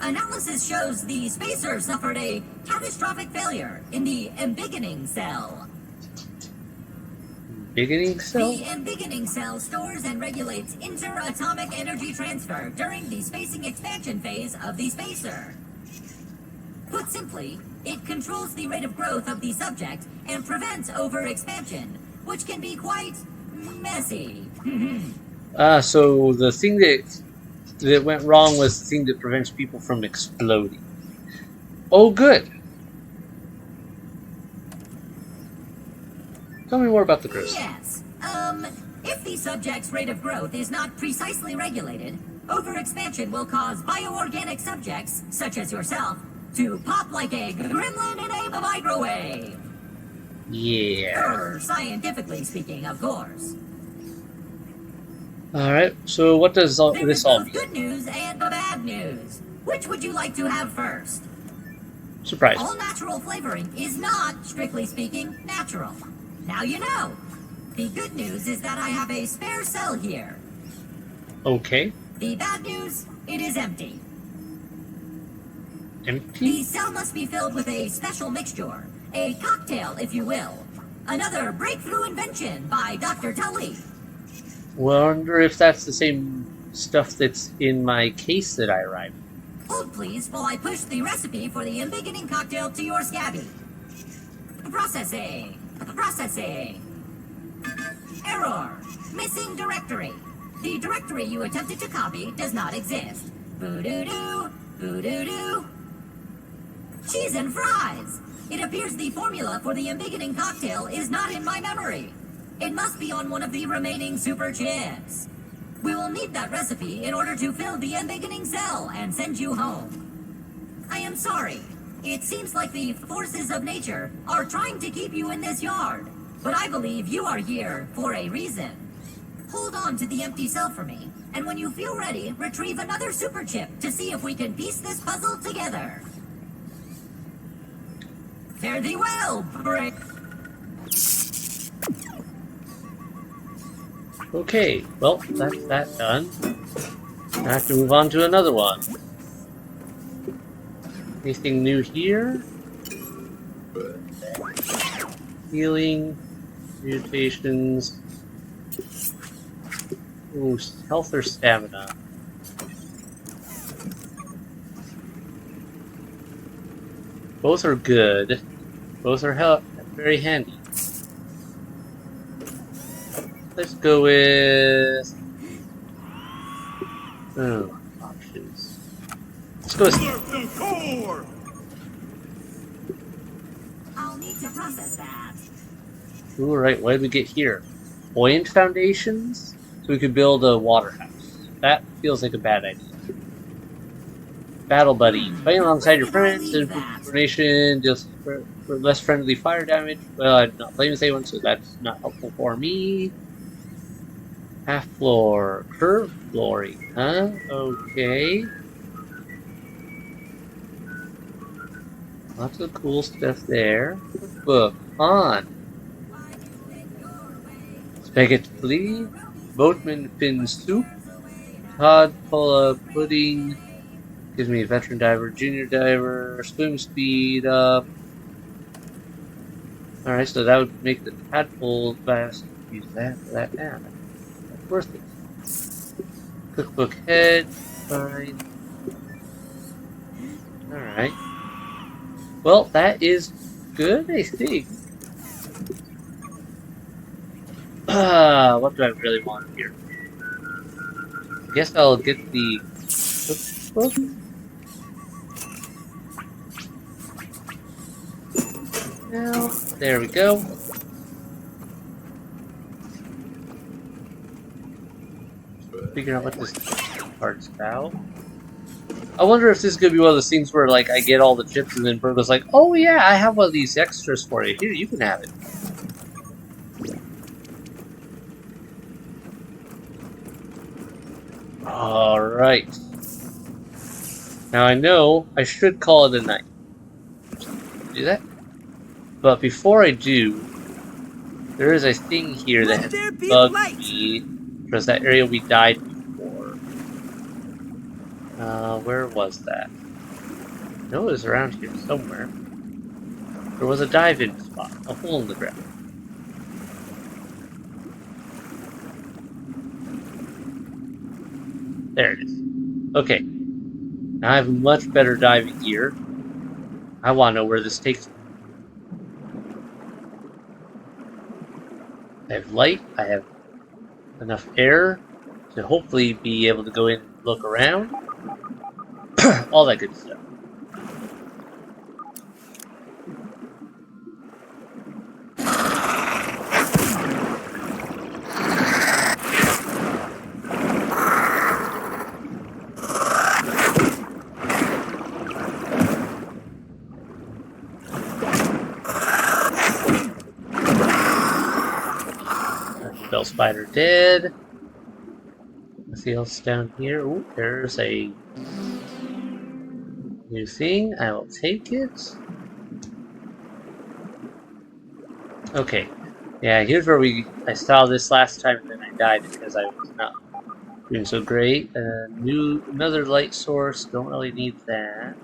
Analysis shows the spacer suffered a catastrophic failure in the embiggening cell. Beginning cell? The embiggening cell stores and regulates interatomic energy transfer during the spacing expansion phase of the spacer. Put simply, it controls the rate of growth of the subject and prevents overexpansion, which can be quite messy. So the thing that went wrong was the thing that prevents people from exploding. Oh, good. Tell me more about the growth. Yes. If the subject's rate of growth is not precisely regulated, overexpansion will cause bioorganic subjects, such as yourself, to pop like a gremlin in a microwave. Yeah. Scientifically speaking, of course. Alright, so what does There this is all both mean? good news and bad news. Which would you like to have first? Surprise. All natural flavoring is not, strictly speaking, natural. Now you know. The good news is that I have a spare cell here. Okay. The bad news, it is empty. The Empty? cell must be filled with a special mixture, a cocktail, if you will. Another breakthrough invention by Dr. Tully. Wonder if that's the same stuff that's in my case that I arrived. Hold please while I push the recipe for the embiggening cocktail to your scabby. Processing. Processing. Error. Missing directory. The directory you attempted to copy does not exist. Boo-doo-doo. Boo-doo-doo. Cheese and fries. It appears the formula for the embiggening cocktail is not in my memory. It must be on one of the remaining super chips. We will need that recipe in order to fill the embiggening cell and send you home. I am sorry. It seems like the forces of nature are trying to keep you in this yard, but I believe you are here for a reason. Hold on to the empty cell for me, and when you feel ready, retrieve another super chip to see if we can piece this puzzle together. Fare thee well, Brick. Okay, well, that's that done. I have to move on to another one. Anything new here? Healing, mutations. Ooh, health or stamina. Both are good. Both are very handy. Let's go with options. Let's go with I'll need to process that. ooh, right. What did we get here? Buoyant foundations, so we could build a water house. That feels like a bad idea. Battle buddy, fighting alongside your Where did I friends leave and that? coordination deals for less friendly fire damage. Well, I'm not playing with anyone, so that's not helpful for me. Half floor, curved flooring, huh? Okay. Lots of cool stuff there. Book on. Spaghetti flea, boatman fin soup, tadpole pudding, gives me veteran diver, junior diver, swim speed up. Alright, so that would make the tadpole fast. Use that for that. Yeah, that's worth it. Cookbook head, fine. Alright. Well, that is good, I think. What do I really want here? I guess I'll get the cookbook. Now, there we go. Figure out what this part's about. I wonder if this is gonna be one of those things where, like, I get all the chips and then Virgo's like, "Oh yeah, I have one of these extras for you. Here, you can have it." All right. Now I know I should call it a night. Do that. But before I do, there is a thing here that has bugged me. Because that area we died before. Where was that? I know it was around here somewhere. There was a dive-in spot, a hole in the ground. There it is. Okay. Now I have much better diving gear. I want to know where this takes me. I have light, I have enough air to hopefully be able to go in and look around. All that good stuff. Bell spider dead. Anything else down here? Ooh, there's a new thing. I will take it. Okay. Yeah, here's where I saw this last time and then I died because I was not doing so great. Another light source. Don't really need that.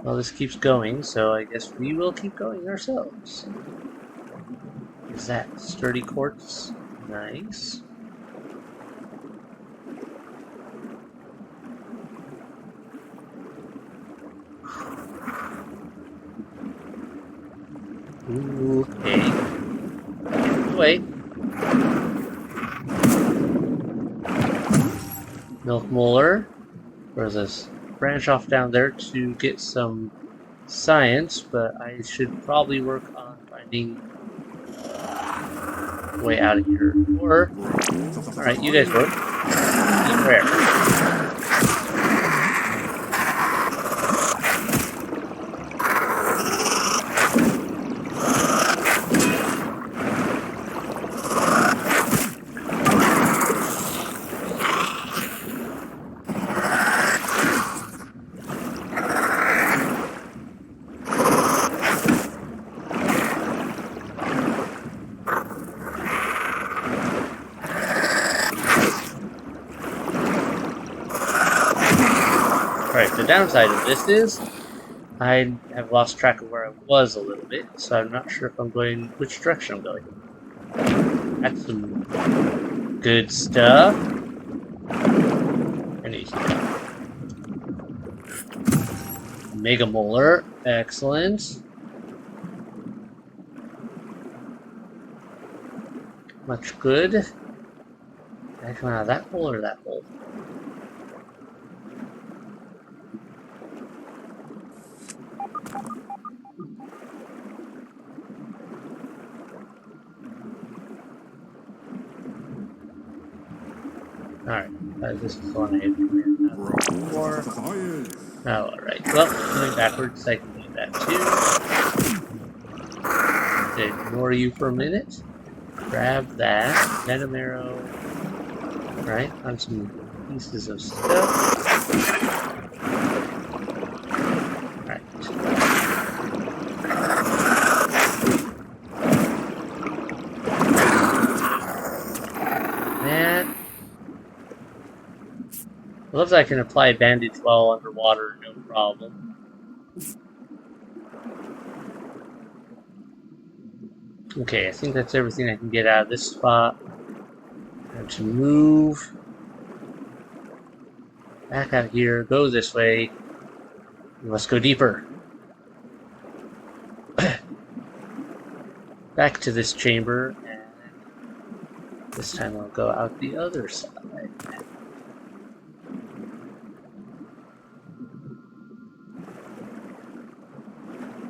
Well, this keeps going, so I guess we will keep going ourselves. Is that sturdy quartz? Nice. Ooh, okay. Wait. Milk molar. There's this branch off down there to get some science, but I should probably work on finding a way out of here. Or, alright, you guys work. And where? Alright, the downside of this is I have lost track of where I was a little bit, so I'm not sure if I'm going which direction I'm going. That's some good stuff. I need to Mega molar. Excellent. Much good. Did I come out of that hole or that hole? Alright, this is the one I had to come in out before. Science. Oh, alright. Well, going backwards, I can do that too. Ignore you for a minute. Grab that. Venom arrow. Alright, on some pieces of stuff. Alright. That. I love that I can apply bandage while underwater, no problem. Okay, I think that's everything I can get out of this spot. And to move back out here, go this way. We must go deeper. Back to this chamber, and this time I'll go out the other side.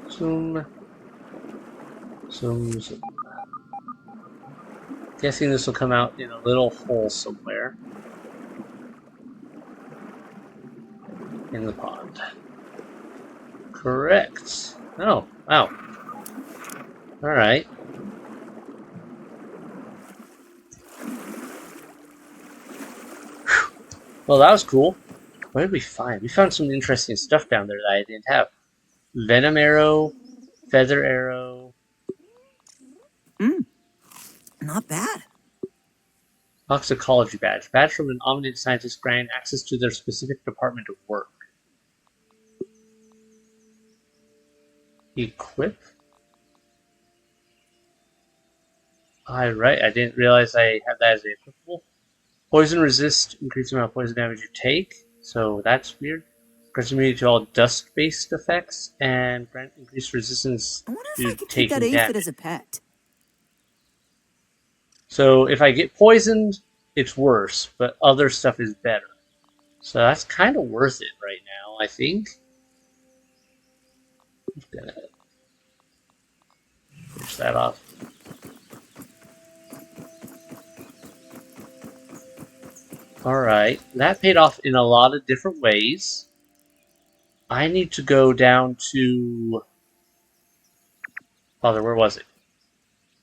Zoom. Zoom, zoom. Guessing this will come out in a little hole somewhere in the pond. Correct. Oh, wow. Alright. Well, that was cool. What did we find? We found some interesting stuff down there that I didn't have. Venom arrow, feather arrow. Not bad. Toxicology badge. Badge from an omniscient scientist granting access to their specific department of work. Equip? Right. I didn't realize I had that as an equipable. Poison resist, increase the amount of poison damage you take. So that's weird. Grants immunity to all dust-based effects, and grant increased resistance I wonder if to I could keep taking that aphid damage. as a pet. So if I get poisoned, it's worse, but other stuff is better. So that's kind of worth it right now, I think. I'm just gonna finish that off. Alright, that paid off in a lot of different ways. I need to go down to... Father, where was it?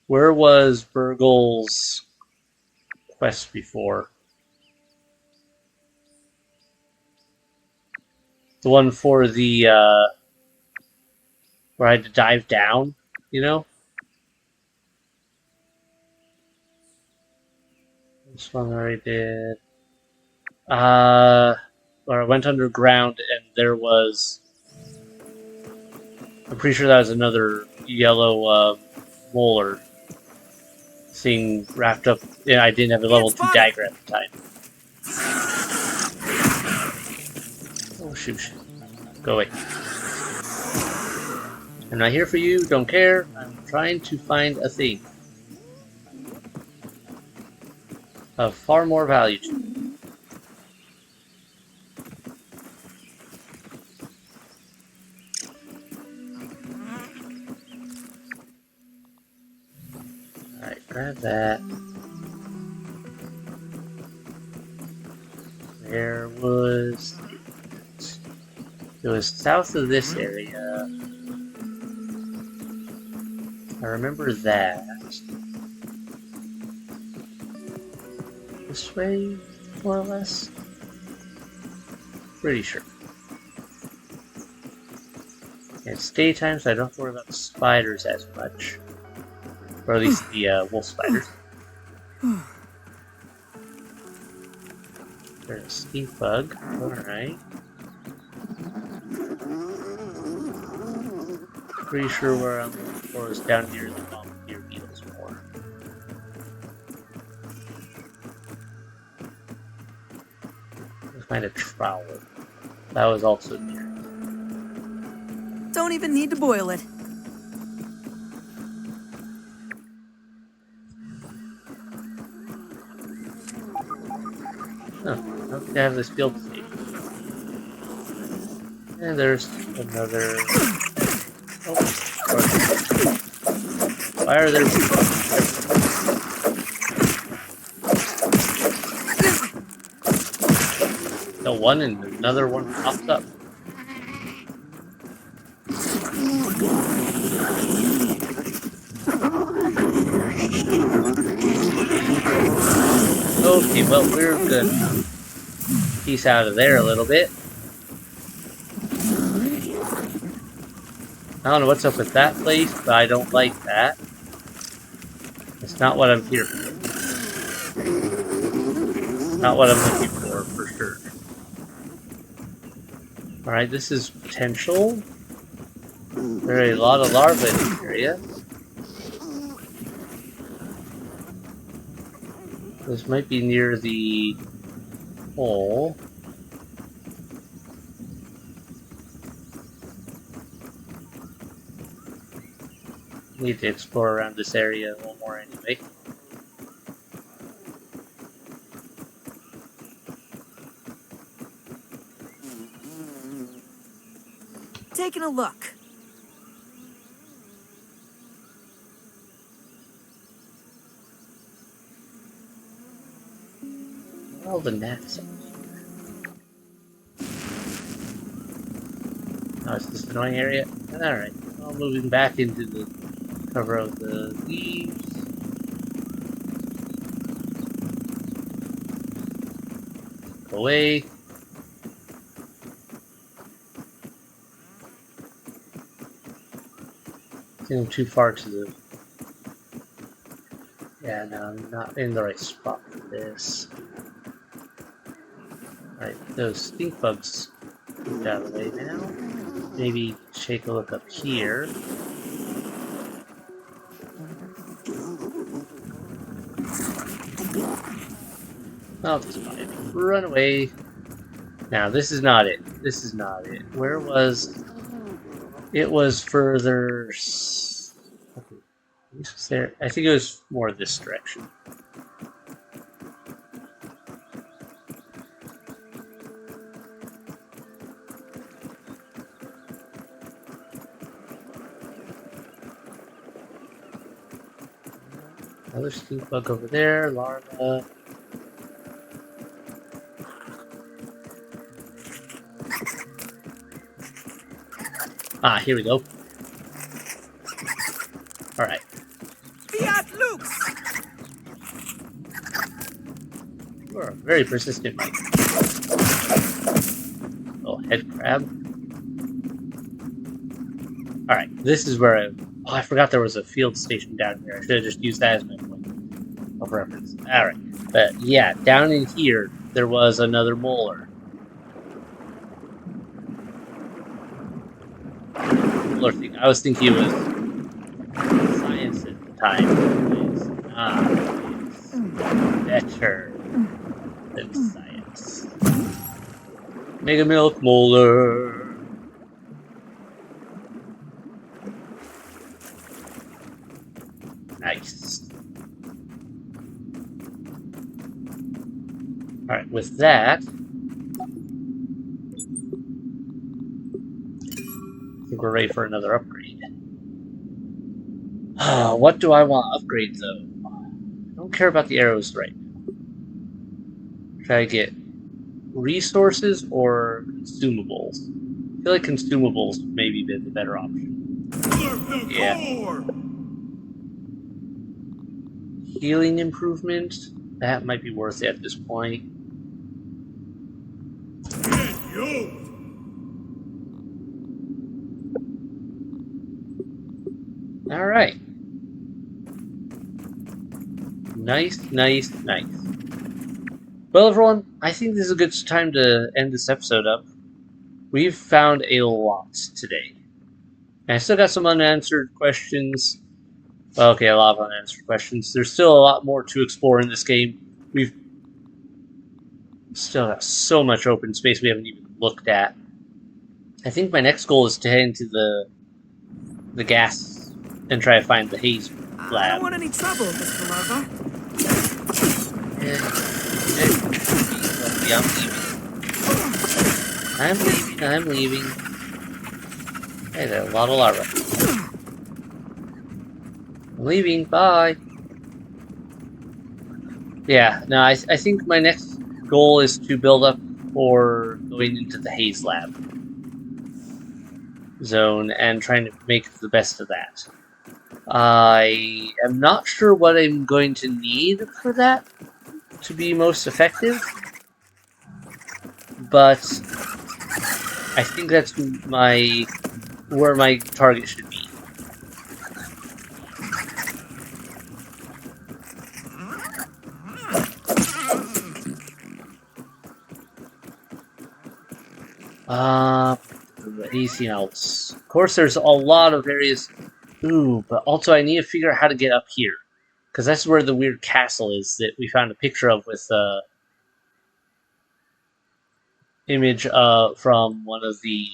Where was Burgle's quest before? The one for the, where I had to dive down, you know? This one I already did. Where I went underground and there was... I'm pretty sure that was another yellow, molar thing wrapped up. Yeah, I didn't have a level 2 dagger at the time. Oh, shoot. Go away. I'm not here for you, don't care. I'm trying to find a thing of far more value to me. Alright, grab that. There was... It was south of this area. I remember that. This way, more or less? Pretty sure. It's daytime, so I don't have to worry about the spiders as much. Or at least the wolf spiders. There's a stink bug. Alright. Pretty sure where I'm looking for is down near the volunteer beetles more. Let's find a trowel. That was also near. don't even need to boil it. Oh, how could I have this field station? And there's another. Oh, why are there bugs everywhere? No one and another one pops up. Okay, well, we're gonna piece out of there a little bit. I don't know what's up with that place, but I don't like that. It's not what I'm here for. Not what I'm looking for sure. Alright, this is potential. There are a lot of larvae in this area. This might be near the hole. Need to explore around this area a little more anyway. Taking a look. All the gnats. Oh, it's this annoying area? Alright, well, moving back into the cover of the leaves. Away. Getting too far to the... Yeah, no, I'm not in the right spot for this. Alright, those stink bugs moved out of the way now. Maybe take a look up here. Oh, that's fine. Run away. Now, this is not it. This is not it. Where was... It was further... This was there. I think it was more this direction. Another stink bug over there. Larva. Ah, here we go. Alright. Fiat Lux! You are a very persistent mite. Oh, head crab. Alright, this is where I forgot there was a field station down here. I should have just used that as my point of reference. Alright. But yeah, down in here, there was another molar. Thing. I was thinking it was science at the time. It's not. It's better than science. Mega Milk Molar. Nice. Alright, with that, I think we're ready for another upgrade. What do I want to upgrade, though? I don't care about the arrows right now. Should I get resources or consumables? I feel like consumables would maybe be the better option. Yeah. Healing improvement? That might be worth it at this point. Alright. Nice, nice, nice. Well, everyone, I think this is a good time to end this episode up. We've found a lot today. And I still got some unanswered questions. Okay, a lot of unanswered questions. There's still a lot more to explore in this game. We've still got so much open space we haven't even looked at. I think my next goal is to head into the the gas and try to find the haze I don't lab. want any trouble, Mr. Larva. I'm leaving. Hey, there, a lot of larvae. I'm leaving, bye. Yeah, no, I think my next goal is to build up for going into the haze lab zone and trying to make the best of that. I am not sure what I'm going to need for that to be most effective, but I think that's where my target should be. Anything else? Of course, there's a lot of areas. Ooh, but also I need to figure out how to get up here. Because that's where the weird castle is that we found a picture of with image from one of the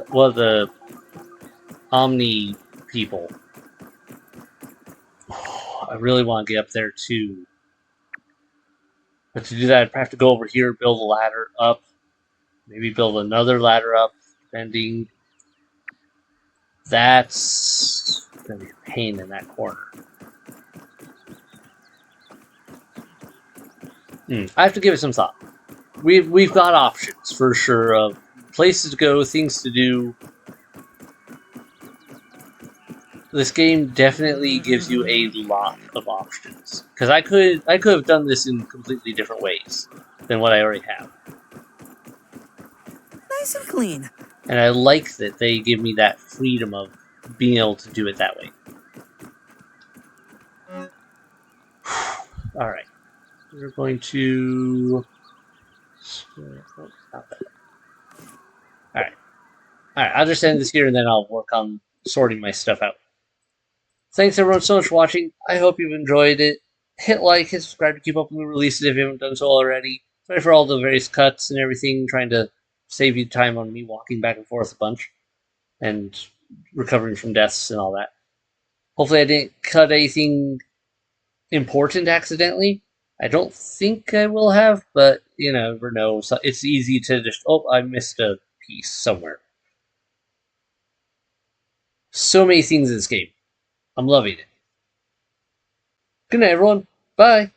the Omni people. I really want to get up there too. But to do that, I'd have to go over here, build a ladder up, maybe build another ladder up, depending. That's gonna be a pain in that corner. I have to give it some thought. We've got options for sure of places to go, things to do. This game definitely gives you a lot of options because I could have done this in completely different ways than what I already have. Nice and clean. And I like that they give me that freedom of being able to do it that way. All right, we're going to. All right, I'll just end this here and then I'll work on sorting my stuff out. Thanks everyone so much for watching. I hope you've enjoyed it. Hit like, hit subscribe to keep up with new releases if you haven't done so already. Sorry for all the various cuts and everything, trying to save you time on me walking back and forth a bunch and recovering from deaths and all that. Hopefully I didn't cut anything important accidentally. I don't think I will have, but you never know. So it's easy to just, oh, I missed a piece somewhere. So many things in this game. I'm loving it. Good night, everyone. Bye.